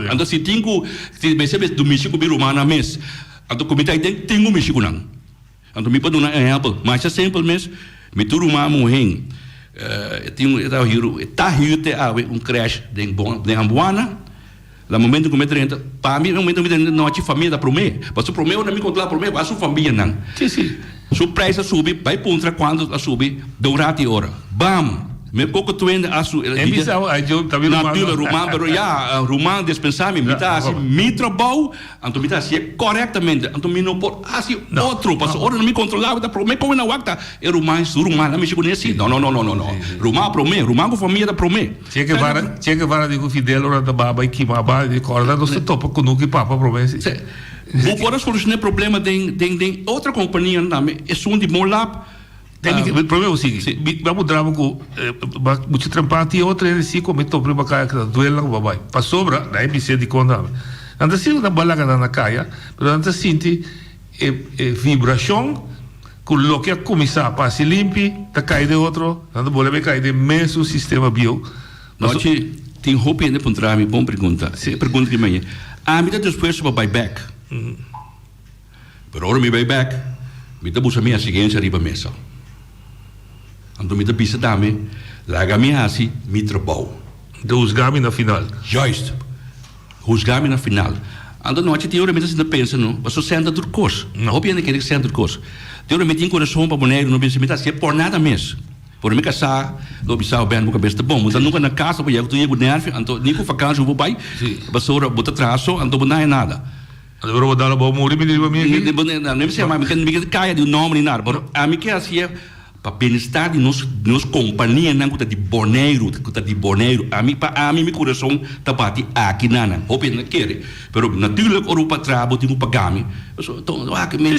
Ando se tingo, se me sabe do México bir rumana mes, ando comita tem o México não. Ando me pode dar exemplo, mas é simples mesmo. Me tu rumana morrem. Tinha tá hiute crash de Ambuana. No momento que me trenta, para mim no momento que me não tinha família para mim, mas o problema não me controla para mim, mas a família não. Sim. O preço sobe, vai pontra quando a subir, durante hora. Bam! Me pouco tu ainda a su. É bizarro, aí eu também não pila rumã, pero já rumã dispensar me tá assim, me trabalho, então me tá assim corretamente, então me não pode assim outro, mas hora não me controlava, da pro me como na wacta, é rumã, não me chegou nesse. Não. Rumã pro me, rumã com família da pro me. Tinha que vara de Fidel ora da baba e que baba de corda do se topa com o que papa pro me. Vou por solucionar problema de outra companhia também, é som de molap. O problema é o seguinte, vamos dar muito trampante e outra ele se comentou para cá que duela com babai. Para sobra, daí me sei de conta. Anda assim na balaga na caia, mas anda sente vibração com o que começar para se limpar, tá cai de outro, anda boleh cair de mesmo sistema bio. Nós tem roupa ainda para entrar, bom pergunta. Pergunta que me a mim depois para buyback. Pero ora me buyback, me dá buscar minha seguinte arriba mesa. Então me dá pista também, larga me assim, me trabalho. De usgar-me na final. Juist. Usgar-me na final. Então não tinha hora me dá pensa não, mas o centro do curso. Não houve ainda que ele centro do curso. Tem hora me tinha coração para boneiro, não pensa me dá se por nada mesmo. Por me casar, não pensava bem no cabeça bom, mas nunca na casa para eu tu ia com nervo, então nem com vacança eu vou pai, mas ora bota traço, então não é nada. Agora vou dar a boa morrer me diga mim. Não sei mais, me caia de nome nem nada, mas a mim que assim para bem-estar de nos companhia não que de boneiro, a mim meu coração tá bate aqui nana, hope não quer, pero natuurlijk Europa trabo tem pagar-me, então que me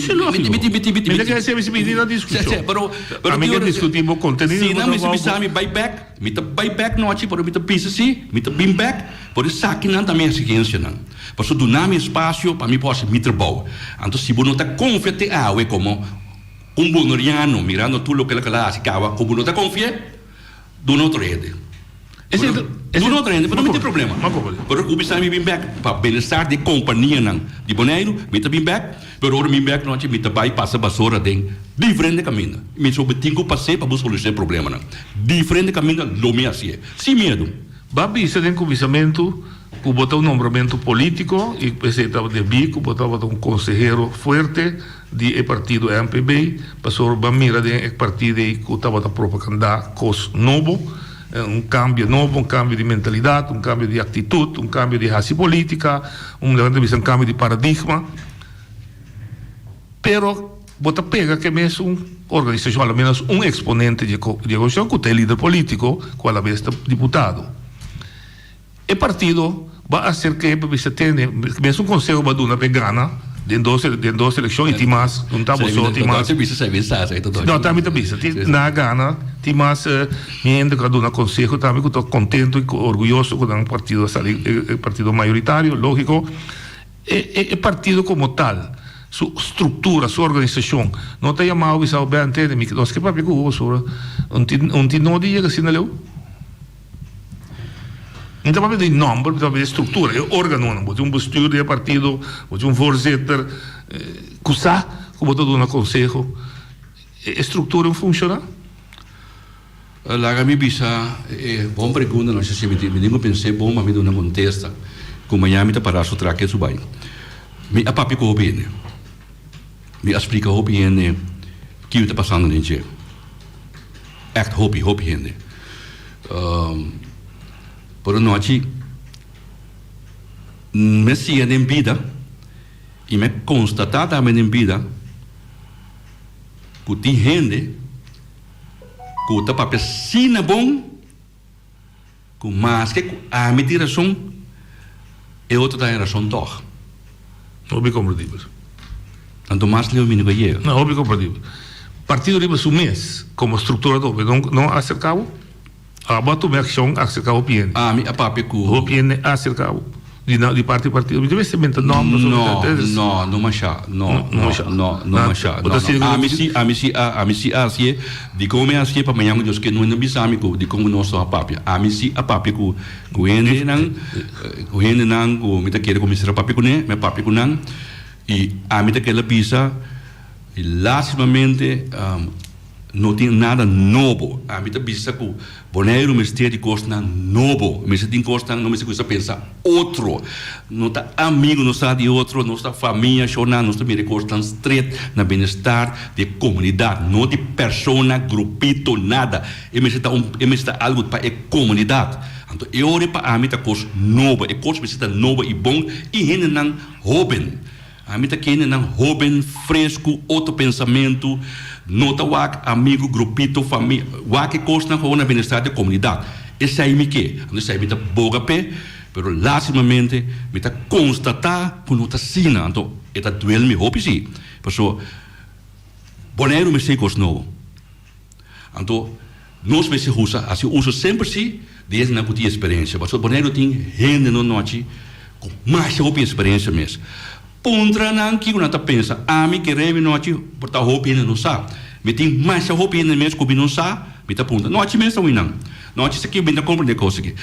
quer ser me na discussão, pero a mim que discutimos conteúdo, se não me sabe buyback, me tá buyback não aqui, pero me tá pisa assim, me tá bring back, por isso aqui não também é seguinte não, por isso do nome espaço para mim posso me trabalhar, então se você não tá confiante é como bonoriano mirando tudo o que ela hace cava como não te confia do não trade do não trade mas não tem problema pero o bisa me bem back para bem-estar de companhia não de boneiro me tá bem back pero o bem back não me tá vai passa basura de diferente caminho me sobre tingo passei para buscar solucionar problema não diferente caminho lo me assim sem medo babi isso tem comissamento que botar um nombramento político e pensei estava de bico botava um conselheiro forte de partido MPB passou para mira de partido que estava da propaganda cos novo cambio novo cambio de mentalidade cambio de atitude cambio de raça política cambio de paradigma pero bota pega que mesmo organização ao menos exponente de negociação que é líder político qual é deputado o partido vai ser que você tem mesmo conselho vai dar uma pegana de duas eleições e mais não está só tem mais não está muito bisa na Gana tem mais ainda cada um conselho também que estou contente e orgulhoso com o partido maioritário lógico é partido como tal sua estrutura sua organização não está chamado bisa bem entende me nós que papi com o sobre não diga assim não não tem de nome, tem de estrutura, é órgão, pode bestuur de partido, pode voorzitter, kusa, como todo um conselho, a estrutura funciona? Lá me bisa, bom pergunta, não sei se me digo pensei bom, mas me deu uma contesta, como amanhã me tá para so traque isso bem, me a papi com bem, me explica o bem que está passando no dia, echt hopi bem. Por noite, me siga em vida e me constatar também em vida que tem gente que está para piscina bom, que mais que a minha razão é outra da razão toch. Não é compreendível. Então mais leu menino que eu. Não é compreendível. partido riba su mês, como estrutura do, não acercava? Abato me ação acerca o PN. Mi papi ku. O PN acerca di partido. Mi deve ser mental não masha. No. Amisi asie di come asie pa manhang Deus que não é bisamico de como nós a papi. Amisi a papi ku hende nang ku mita querer começar papi ku né, me papi ku nang e amita que ela pisa e lastimamente não tem nada novo. A mim bisa que Bonaire me esteja de costa novo. Me tem costa não me se coisa pensa outro. Não está amigo, não está de outro, não está família, chorando, não está me costa estreito na bem-estar de comunidade, não de persona, grupito, nada. E me está algo para a comunidade. Então eu oro para a mim coisa nova, e coisa me está nova e bom e ainda não jovem. A mim está ainda não jovem, fresco, outro pensamento. Nota wak amigo, grupito, família, wak costa na bem-estar da comunidade. Esse aí me que, esse aí me tá boga pé, pero lastimamente me tá constatar que não tá sina, então eta duel me hope sim, porque Bonaire me sei coisa novo. Então nós me se usa sempre sim, desde na cutia experiência, porque Bonaire tem gente no noite com mais hope experiência mesmo. Pontra nang que não tá pensa, a mim que reve noite por tá hope não sabe, me tem mais hope no mês que não sabe, me tá ponta, noite mesmo não, noite isso aqui bem da compreender coisa aqui,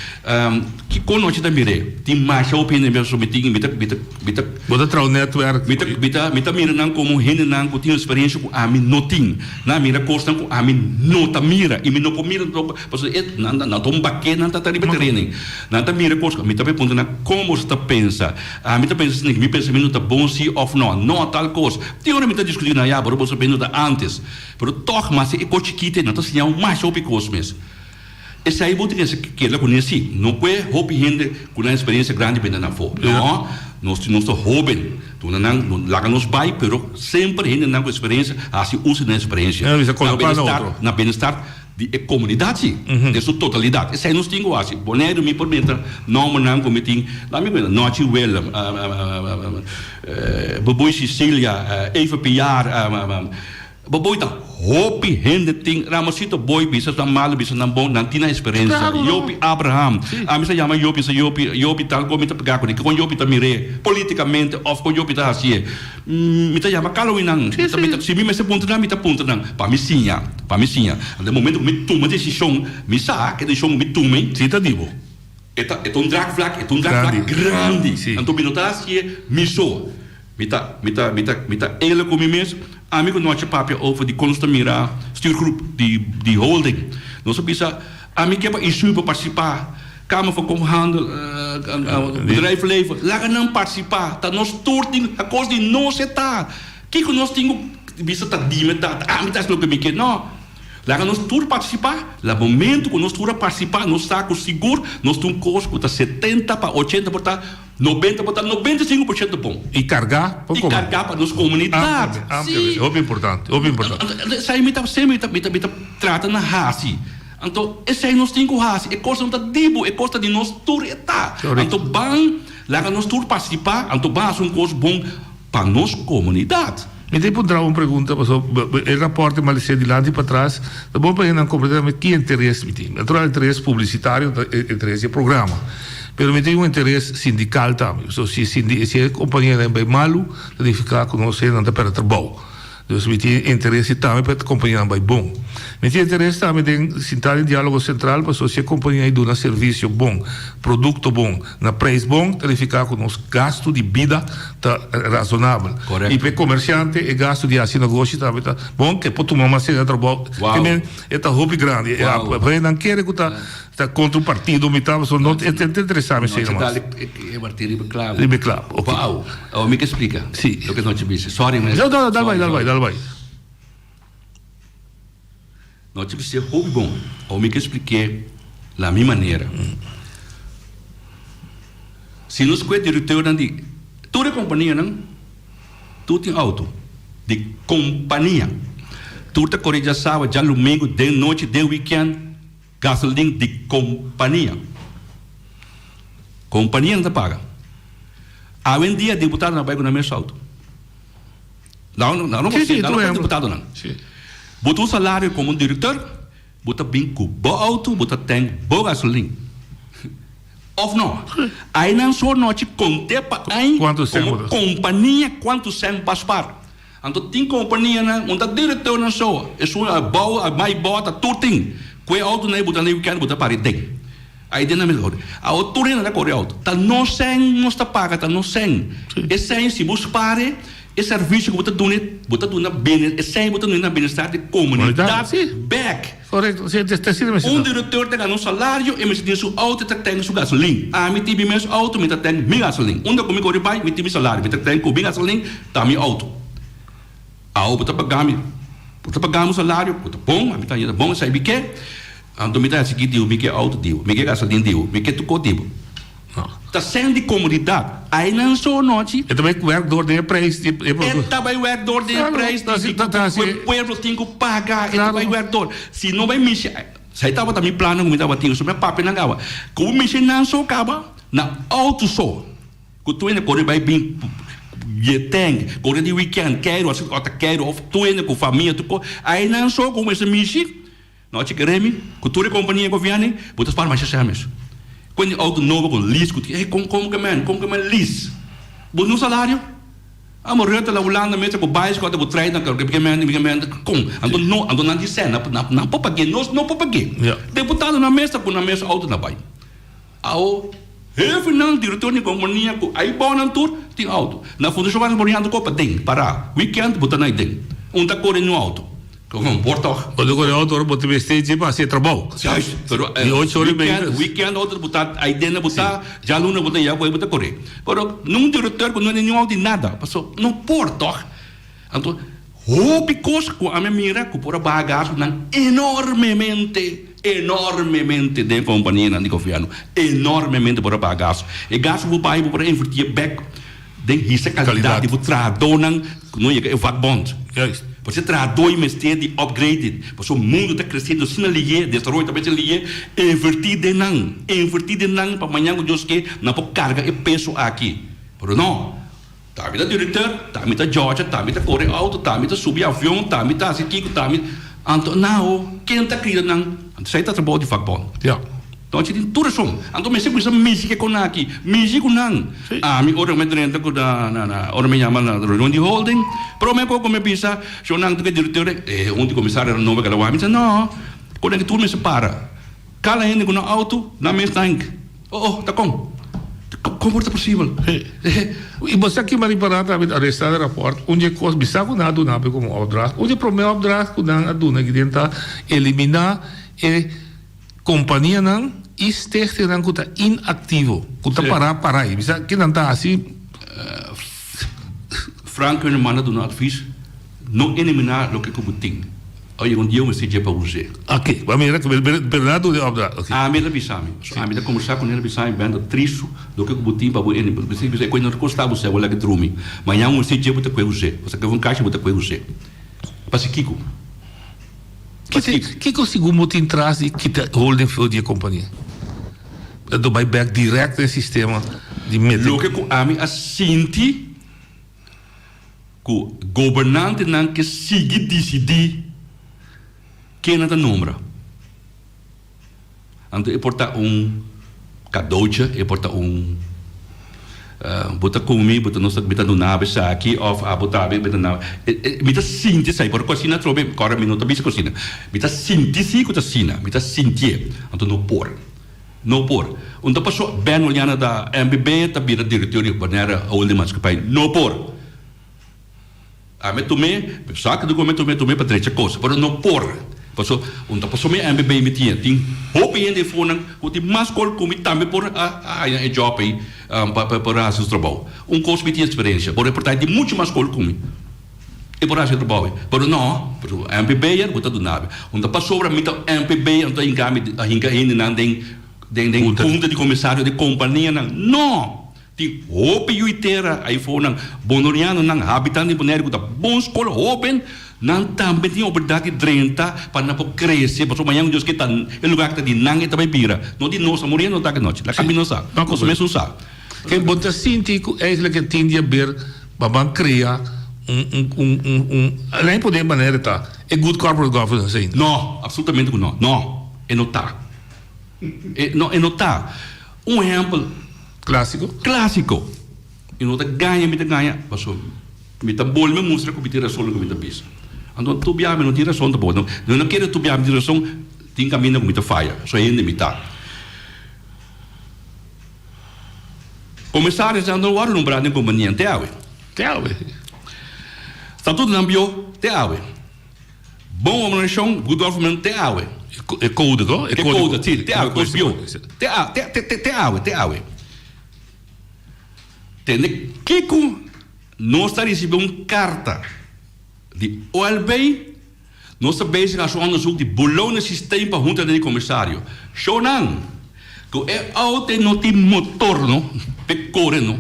que com noite da mire, tem mais hope no mês me tem me tá, bota trau network, me tá mira nang como rende nang que tem experiência com a mim não tem, na mira costa com a mim não tá mira e me não mira porque não tô baque não tá riba terreno, não tá mira costa, me tá perguntando na como você tá pensa, a mim tá pensa assim, me pensamento tá bom sim ou não tal coisa, tem hora me tá discutindo na já, você pensa antes, pero toch mas é coisa que não tá sinal mais hope coisa mesmo. Esse aí bote que ela conhece, não é hope gente com uma experiência grande bem na fo, não, nós jovem, tu não lá nos vai, pero sempre gente não com experiência, assim usa na experiência, na bem-estar de comunidade, de sua totalidade. Esse aí nós temos assim, Bonaire me permita, não cometim, lá me permita, Noite Willem, Boboi Cecília, Eva Piar, Boboi tá hope gente tem Ramosito boy bisa na mal bisa na bom não tinha experiência Yopi Abraham a mim se chama Yopi tal como tá pegar com Yopi tá mire politicamente of com Yopi tá assim me tá chama Calowinang se me se ponta não para missinha no momento me toma decisão me sa que decisão me toma se tá divo é um drag flag grande então me notar assim me so me tá ele com mim mesmo amigo nosso papi over die constant mira stuurgroep die holding nós bisa amigo que para isso para participar Kamer van Koophandel bedrijfsleven laten não participar tá nós torting a coisa de não se tá que nós temos bisa tá dimeta amigo tá no que me quer não laten nós tur participar lá momento que nós tur participar nós saco seguro nós temos coisa que tá 70 para 80% 90% 95% bom. E carregar para nos comunidades. Sim. É importante. Isso aí me trata na raça. Então, esse aí nós temos raça. É coisa não tá dibo, é coisa de nós tur eta. Então, bang, lá nós tur participar, então bang um coisa bom para nos comunidade. Me tem para uma pergunta, mas o rapporto Malaysia de lá e para trás, é bom para a gente compreender que interesse me tem. Natural interesse publicitário, interesse de programa. Pero me tem um interesse sindical também. Se a companhia é bem malo, tem que ficar com nós não está para trabalho. Então, me tem interesse também para a companhia bem bom. Me tem interesse também de sentar em diálogo central, para se a companhia dá um serviço bom, produto bom, na preço bom, tem que ficar com os gastos de vida razonável. Correto. E para o comerciante, o gasto de assim negócio também está bom, que pode tomar uma série de trabalho. É um hobby grande. Para não querer que está contra o partido, é interessante isso aí. É partido claro. Ok. Uau, me explica. Sim. O que não te disse. Sorry, mas... Não, vai. Não tive que ser hobby bom. Eu me expliquei da minha maneira. Se nós que é diretor de toda a companhia, não? Tu tem auto de companhia. Tu te corrija sábado, já domingo, de noite, de weekend, gasolina de companhia. Companhia não te paga. Há um dia deputado não vai com o mesmo auto. Não, você é deputado não. Sim. Botar um salário como diretor, botar bem com boa auto, botar tem boa gasolina. Of não. Aí não só nós te contei para aí como companhia quanto sem paspar. Então tem companhia na, onde diretor não só, é só boa, mais boa, tudo tem. Que auto não é botar nem weekend, botar para tem. Aí dentro da melhor. A autorina da Coreia auto, tá não sem, não está paga, tá não sem. É sem se você pare, é serviço que botar na bem, é sem botar na bem-estar de comunidade. Back. Correto, Diretor tem um salário e me tem seu auto e tem sua gasolina. Ah, me tem meu auto, me tem minha gasolina. Onde comigo corre pai, me tem meu salário, me tem com minha gasolina, tá meu auto. Ah, botar pagar meu salário, botar bom, me tá bom, sai bique. Então me dá assim que deu, me quer auto deu, me quer gasolina deu, me quer tudo deu. Tá sendo de comunidade. Aí não só noite. É também werkdoor de prijs. É também werkdoor de prijs. O povo tem que pagar. É também werkdoor. Se não vai mexer. Saya estava também plano como estava tendo sobre papel na gawa. Como mexer não só acaba na auto só. Que tu ainda corre vai bem. Tem, corre de weekend, quero, tu ainda com família, tu aí não só como esse mexer. Não te queremos. Que tu é companhia governo, botas para mais chamas. Quando o auto novo com lease, como que man lease? Bom no salário? A morrer da Holanda mesmo com baixo, quando eu treino, que man com. Então não disse não pode pagar, não pode pagar. Deputado na mesa com na mesa auto na bai. Ao final diretor de companhia com aí bom na tour tem auto. Na fundação vai morrendo copa tem para weekend botar na tem. Tá correndo no auto. Como porta. Quando eu auto botar vestir para ser trabalho. Pero weekend outro botar aí dentro botar já luna botar já vai botar correr. Pero não diretor com não nenhum auto nada. Passou não porta. Então because com a minha mira com por bagagem não enormemente de companhia não de governo enormemente por bagagem e gasto vou pai para investir back de essa qualidade vou traduzir não é vakbond você traduz mas tem de upgraded porque o mundo está crescendo sem ligar desenvolvimento também sem ligar invertir de não para amanhã com Deus que não pode carga e peso aqui pero não tá me da diretor tá me da Georgia tá me da Coreia auto tá me da subir avião tá me da aqui tá me então não quem está criando não saya está trabalhando de vakbond então gente tudo som então me sempre música com aqui música não me orang me dentro com na orang me chama na reunião de holding pero me como bisa so nang do diretor onde comissário era novo aquela me não quando é que tudo me separa cala ainda com auto na mesa tank tá como é possível e você aqui mari parada a arrestar rapport onde cos bisa com nada na como obra onde promete obra com na aduna que tenta eliminar companhia não stichting não que está inativo que está para aí bisa que não está assim Franco não manda do advies não eliminar o que eu tenho aí um dia eu me sei para você ok vamos ver verdade de obra me da bisa me da conversar com ele bisa bem do triste do que eu tenho para ele você quando não custa você olha que trumi amanhã eu sei para você você quer um caixa para você para Kiko que conseguiu muito entrar e que holding for de companhia do buyback direto no sistema de meter o que a mim assinti que o governante não que siga decidir quem não número então eu porta cadeaucha eu porta bota comigo, bota nossa bita no nave aqui off a botar bita na bita sinti sai por cocina trobe agora minuto bita cocina bita sinti si com cocina bita sinti então não por então passou bem olhando da MBB tá bira diretoria banera old mas que pai não por me tomei saca do momento tomei para três coisas pero não por passou me MBB me tinha tem hope ainda fone o tem mais cor como também por a job aí para as trabalho curso me tinha experiência por portanto tem muito mais cor como e por as trabalho pero não pero MBB botar do nave então passou para mim MBB então ainda não tem punto de comissário de companhia não tem hope inteira aí fone bonoriano não habitante boneiro com bom escola open não também tem oportunidade de 30 para não crescer porque amanhã Deus que está no lugar que está de não também vira não de nós morrendo não está que noite lá caminho sabe nós mesmo sabe que bota sinti é isso que tem de ver babang criar nem poder maneira tá é good corporate governance ainda. Não, absolutamente não. Não, e não está. E não está. Um exemplo clássico. E não ganha, mas me tá bom, me mostra que me tira razão que me tá pisa. Então tu biame não tira razão tá bom. Não quero tu biame tira razão, tem caminho que me tá falha. Só ainda me tá. Comissários já não vão lembrar de companhia até hoje. Está tudo na bio até hoje. Bom organização, good government até hoje. É código, é código, sim, até hoje, bio. Até hoje. Tem que nós está recebendo carta de OLB, nós está bezig aan zo'n onderzoek die belonen systeem para junta de comissário. Shonan, que é auto não tem motor, não, pecore, não.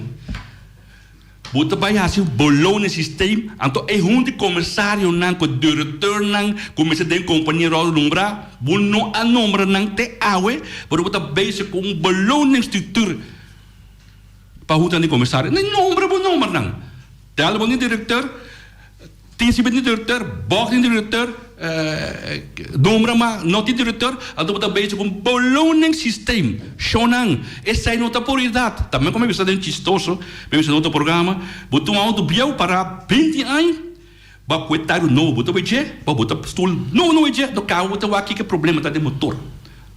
Bota bij hasil belonen systeem, então é junta de comissário não, que diretor não, começa de companhia roda numbra, não a nombra não te awe, pero bota bezig com belonen structuur para junta de comissário. Nem nombra não. Tel bom diretor, tem sido diretor, bog diretor, nombra mas não tem diretor, então bota bezig com beloning systeem. Shonan, essa é nota prioridade. Também como é que está chistoso, mesmo se nota programa, botou um auto biau para 20 anos, ba coitado novo, botou beije, ba botou stool, não beije, do carro botou aqui que problema tá de motor.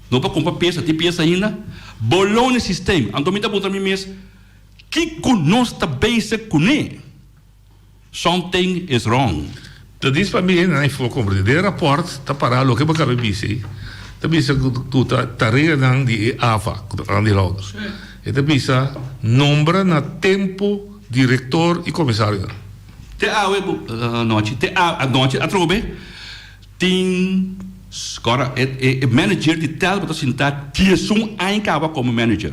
Não para comprar peça, tem peça ainda. Beloning systeem. Então me dá botar mim mesmo. Que nós está bezig com ele? Something is wrong. Dat is para mim, não foi compreender. O rapport está para o que eu acabei de dizer. Está que tu está realizando de AFA, aan die louders. Está bisa nombra na tempo diretor e comissário. Te awe noite, atrobe. Tem agora é manager de tel para sentar diesum aincava como manager.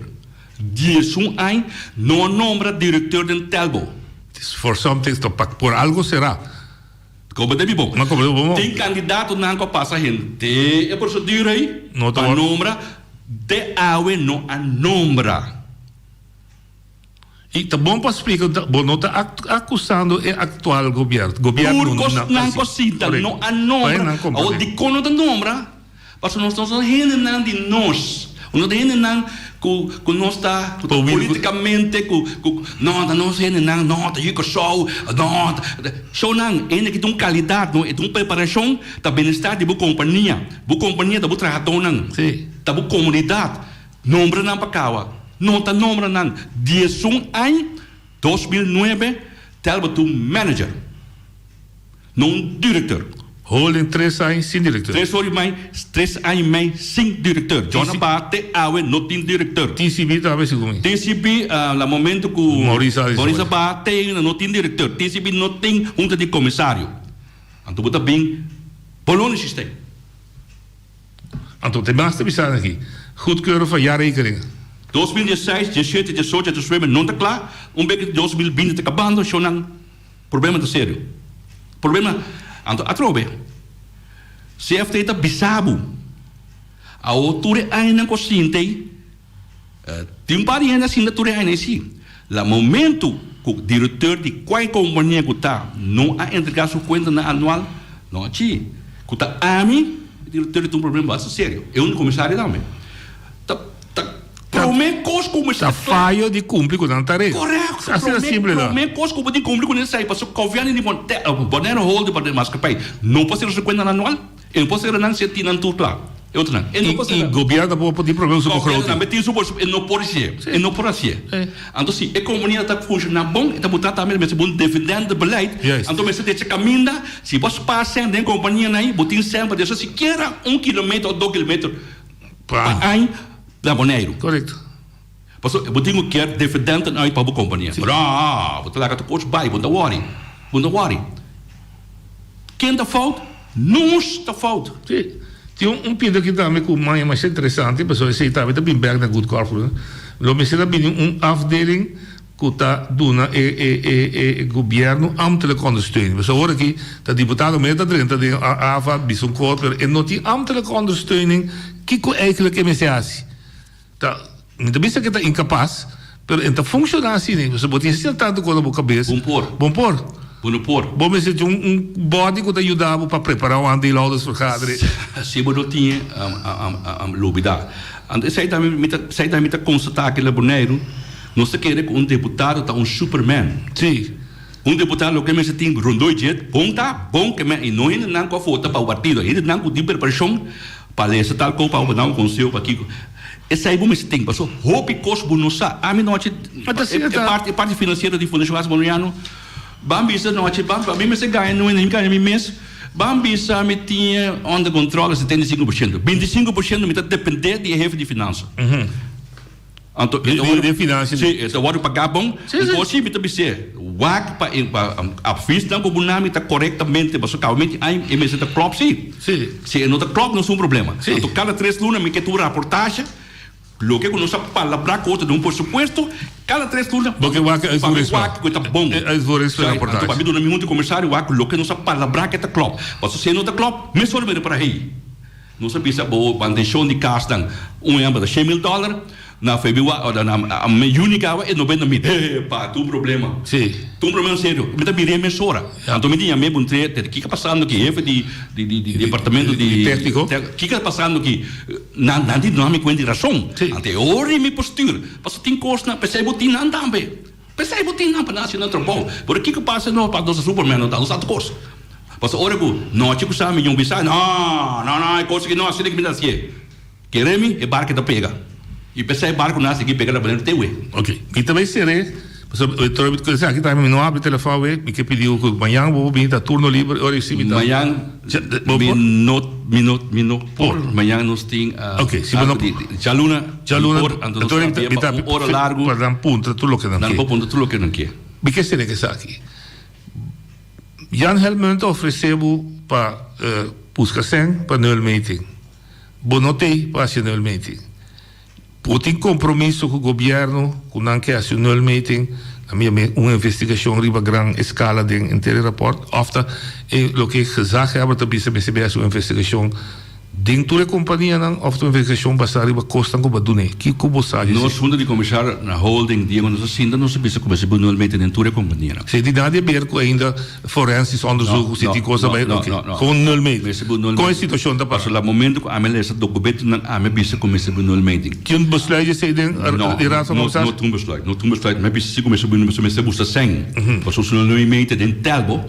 Diesum ain não nombra diretor de telbo. For something, por algo será. Como deve bom. Tem candidato não que passa gente. É procedura aí. Não a nombra de awe não a nombra. E tá bom para explicar, bom não está acusando o atual governo. Governo não cosita, não a nombra. Ou de quando da nombra, mas nós estamos rendendo de nós. Não tem não que nós está politicamente não sei não tá rico só não ainda que tem qualidade não é tem preparação da bem-estar de boa companhia da boa trabalhador não da boa comunidade nombra não para cá não tá nombra não 2009 telbo tu manager não diretor Holding 3 anos sem diretor. 3 anos mais sem diretor. Jona Bate, awe, não tem diretor. TCB também se come. TCB, no momento que Maurício Bate, não tem diretor. TCB não tem junta de comissário. Então, bota bem, bolone sistema. Então, tem mais te pensar aqui. Goedkeuren van jaarrekeningen. 2016, 17, 18, 19, não está claro. Beetje 2020 está acabando, já não. Problema sério. Problema. Então, atrobe. CFT está bisabo. A altura ainda consciente. Tem um par de anos assim, a altura ainda assim. No momento que o diretor de qual companhia que está não a entregar sua conta na anual, não é que está a mim, o diretor tem um problema bastante sério. É um comissário também. Promete coisa como está falho de cumprir com a tarefa. Correto. Assim é simples. Promete coisa como de cumprir com isso aí. Porque o governo de Bonero Hold para mais que pai não pode ser 50 anual. Ele pode ser não ser tinha tudo lá. Eu tô não. Ele pode ser. O governo pode ter problemas com o governo. Mas tem suporte. Ele não pode ser. Ele não pode ser. Então se a economia está funcionando bom, está botando também mas bom dividendo beleid. Então mas se tem caminho, se você passa em companhia aí, botin sempre deixa se quer 1 km ou 2 km. Aí da Boneiro. Correto. Porque eu tenho que defender aí para a companhia. Vou te lá que coach vai, vou worry. Quem está falta? Nós está falta. Sim. Tem pinto aqui também com mais interessante, pessoal, se está bem bem na good corporate. Lo me será bem afdeling que está dando o governo ambtelijke ondersteuning. We horen aqui dat deputado met dat erin dat de AVA bijzonder kort en nog die ambtelijke ondersteuning que eigenlijk MSA's. Muitas vezes que incapaz, pero então funciona assim, né? Você botar assim tanto quando a cabeça. Bom por. Bueno, por. Bom, mas é body que te ajudava para preparar uma aandeelhoudersvergadering. Se we dat tinha lobby daar. En zij daarmee te constateren que Bonaire, nós queremos que deputado tá Superman. Sim. Deputado que mensen tem rondoi jet, bom que men não ainda não com foto para o partido, ainda não com preparação para esse tal coisa para o não conselho para aqui. Esse aí bom tem, passou hope cost bonosa. A mim não é parte financeira de Fundação Asmoniano. Bambisa não é mim se ganha não ganha mês. Bambisa me tinha under controle 75%. 25% me depender de chefe de finanças. De finanças. Sim, então o pagar bom. Então se me dizer, o para a fiz não como não está corretamente, mas calmente aí me se clock sim. Se não clock não é um problema. Então cada 3 lunas me que tu reportagem. Lo que conosco palavra coisa de presupuesto, cada 3 lunas. Porque o WAC é coisa bom. É por isso a reportagem. Então, para mim, comissário, o WAC, lo que nossa palavra que está clock. Mas se não está clock, me só para aí. Não se pensa, quando deixou de casa, ano de $100,000, na fevereiro, na única é 90 mil. Pá, tu problema. Sim. Tu problema sério. Me dá bem emissora. Então me diz a mim, o que está passando aqui, chefe de departamento de técnico. O que está passando aqui? Não há me conta de razão. Ante ora me postura. Porque tem coisa, percebo tem não também. Percebo tem não para nascer no trabalho. Por que passa não para os Superman não dá os outros. Porque ora não tipo sabe um bisa. Não, é coisa que não assim que me dá assim. Queremos é barco da pega. E pensei barco nasce aqui pegar a bandeira teu. Ok. E também serei. Aqui também não abre o telefone, me que pediu que amanhã vou vir da turno livre, hora sim. Amanhã, amanhã nós temos. Ok, se não. Jaluna, hora largo. Para dar ponto tudo o que não quer. Não ponto tudo o que não quer. Me que será que está aqui? Jan Helmunt ofereceu para buscar sem para no meeting. Bonotei para ser no meeting. Tem compromisso com o governo, com não quer fazer um meeting, uma investigação riba grande escala de inteiro rapport, of o que gezegd hebben, dat is een investigação dentro da companhia, of de investigação basta riba kosten com badune. Que como sabe? Nós fundo de começar na holding, digo nós assim, não se pensa começar no meeting dentro da companhia. Se die nada a ver com ainda forensisch onderzoek, se die coisa vai, com null meeting. Com a situação da passou lá momento que a melhor esse documento não a me pensa começar no null meeting. Que besluit je se den de raad van commissarissen? Não toen besluit, me pensa começar no busca sem. Passou no null meeting dentro Telbo.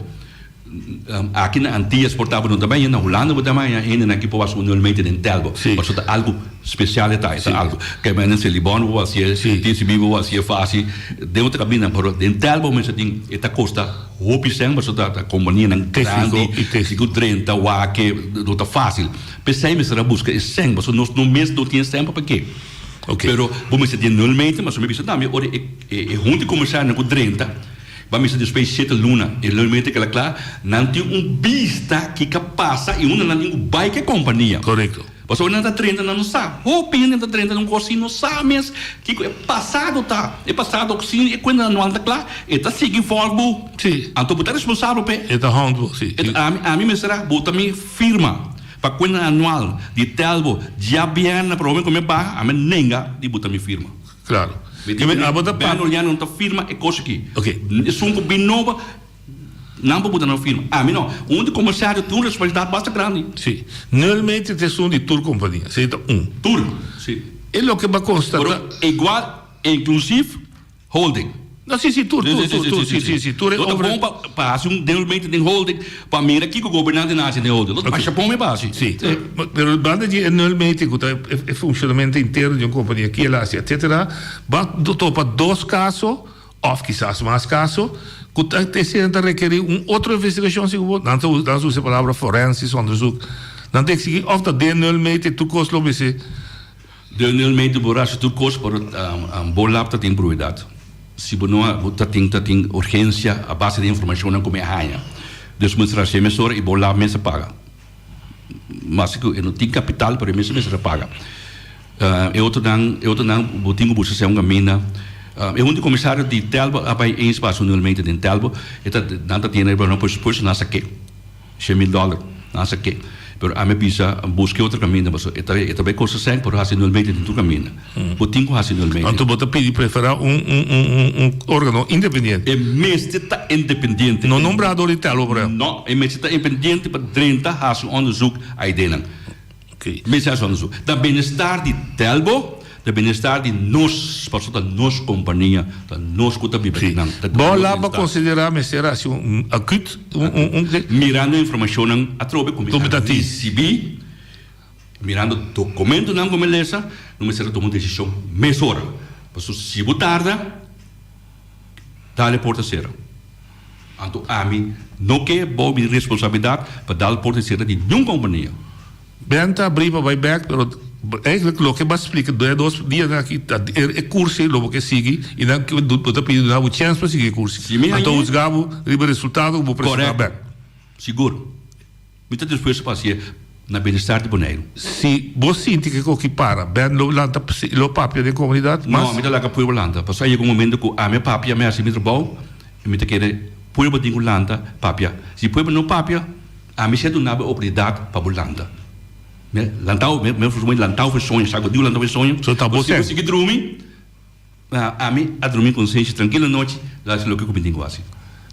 Aqui na Antilha exportava no também, na Holanda também, ainda aqui para o normalmente em Telbo, mas é algo especial é algo que mas nesse Líbano ou assim, desse vivo assim fácil, de outra cabina, mas em Telbo mas tem esta costa, roupa sem, mas a companhia não grande, técnico 30, o que não tá fácil, pensei mas era busca sem, mas nós no mês não tinha tempo para quê? Pero vamos dizer normalmente, mas me pensa também, ora é junto começar com 30. Vamos depois 7 luna e realmente aquela claro não tem vista que passa e uma não tem bike companhia correto você não está 30 não sabe o pino está 30 não consegue não sabe mesmo que é passado sim e quando não anda claro está seguindo fogo sim então você é responsável pe está handle sim a mim me será botar minha firma para quando anual de Telbo já bem na prova como é para a mim nenga de botar minha firma claro. Ben olhando não firma é coisa aqui. Ok. Isso um bem nova. Não pode botar na firma. Não. Onde comerciário tem uma responsabilidade bastante grande. Sim. Normalmente tem som de tour companhia. Seja Tour. Sim. É o que vai constatar. Igual, inclusive, holding. Não, sim, tour. Tour é bom para fazer normalmente tem holding. Para mim aqui que o governante nasce tem holding. Mas Japão é base. Sim. Mas o banda de normalmente o funcionamento inteiro de uma companhia que ela etc. Vai para 2 casos, ou quizás mais casos, que tem requerir outra investigação, não usa a palavra forense, onderzoek. Não tem que seguir, ou de normalmente tu kost lo bese. De normalmente borracha tu kost para bolap tem prioridade. Se você tem urgência, a base de informação não come a raia. Después será emissora e bolar mesa paga. Mas eu não tenho capital para mesa paga. Eu não botinho busca ser uma mina. Eu um comissário de Telbo abai em espaço normalmente de Telbo, nada tem para não presupuesto nasa que $100,000 nasa que. pero a me pisa busque outro caminho, mas é também coisa sem por assim no meio do caminho. O tinco assim no meio. Então você pede preferar órgão independente. É mesmo está independente. Não nombrado de telo para. Não, é mesmo está independente para 30 hace onderzoek uitdelen. Okay. Mesmo hace onderzoek. Dan bem-estar de Telbo, de bem-estar de nós, passou da nossa companhia, da nossa conta bíblica. Bom lá para considerar mas será assim acuto mirando a informação a trobe como recebi, mirando documento não como lesa, não me será tomar decisão mais hora. Passou se tarda, dá-lhe porta cera. Então a mim não que é boa minha responsabilidade para dar porta cera de nenhuma companhia. Benta briba vai back, pero eigenlijk lo que vas explicar dois dias aqui é curso lo que sigue e não que você pede uma chance para seguir curso. Então os gabo riba resultado vou precisar back. Seguro. Muitas depois passei na bem-estar de Boneiro. Se você sente que o para, bem lo papia da comunidade, mas não, me dá lá que puer landa. Passou aí um momento que a minha papia me assim me trabalho, me te querer puer botar landa papia. Se puer não papia, a mim se dá uma oportunidade para landa. Lantau, meu filho lantau foi sonho, sabe? Digo lantau foi sonho. Só tá bom certo. Se conseguir dormir, a mim a dormir com consciência tranquila noite, lá se lo que eu me digo assim.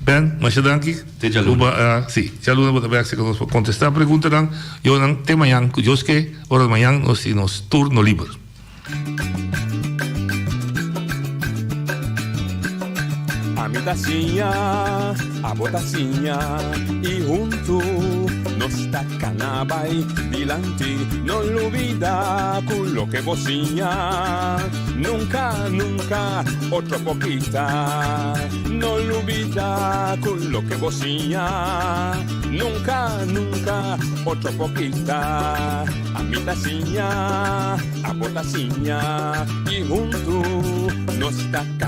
Ben, mas já daqui. Te aluna. Sim, já aluna vou também para contestar a pergunta não. Eu não tem amanhã, que eu que hora de manhã nos turno livre. A mi tacinha, a botacinha e junto nos tacanabay dilante, no olvida con lo que vocinha, nunca, nunca, otro poquita, no olvida con lo que vocinha, nunca, nunca, otro poquita, a mi tacinha, a botacinha y junto nos tacanabay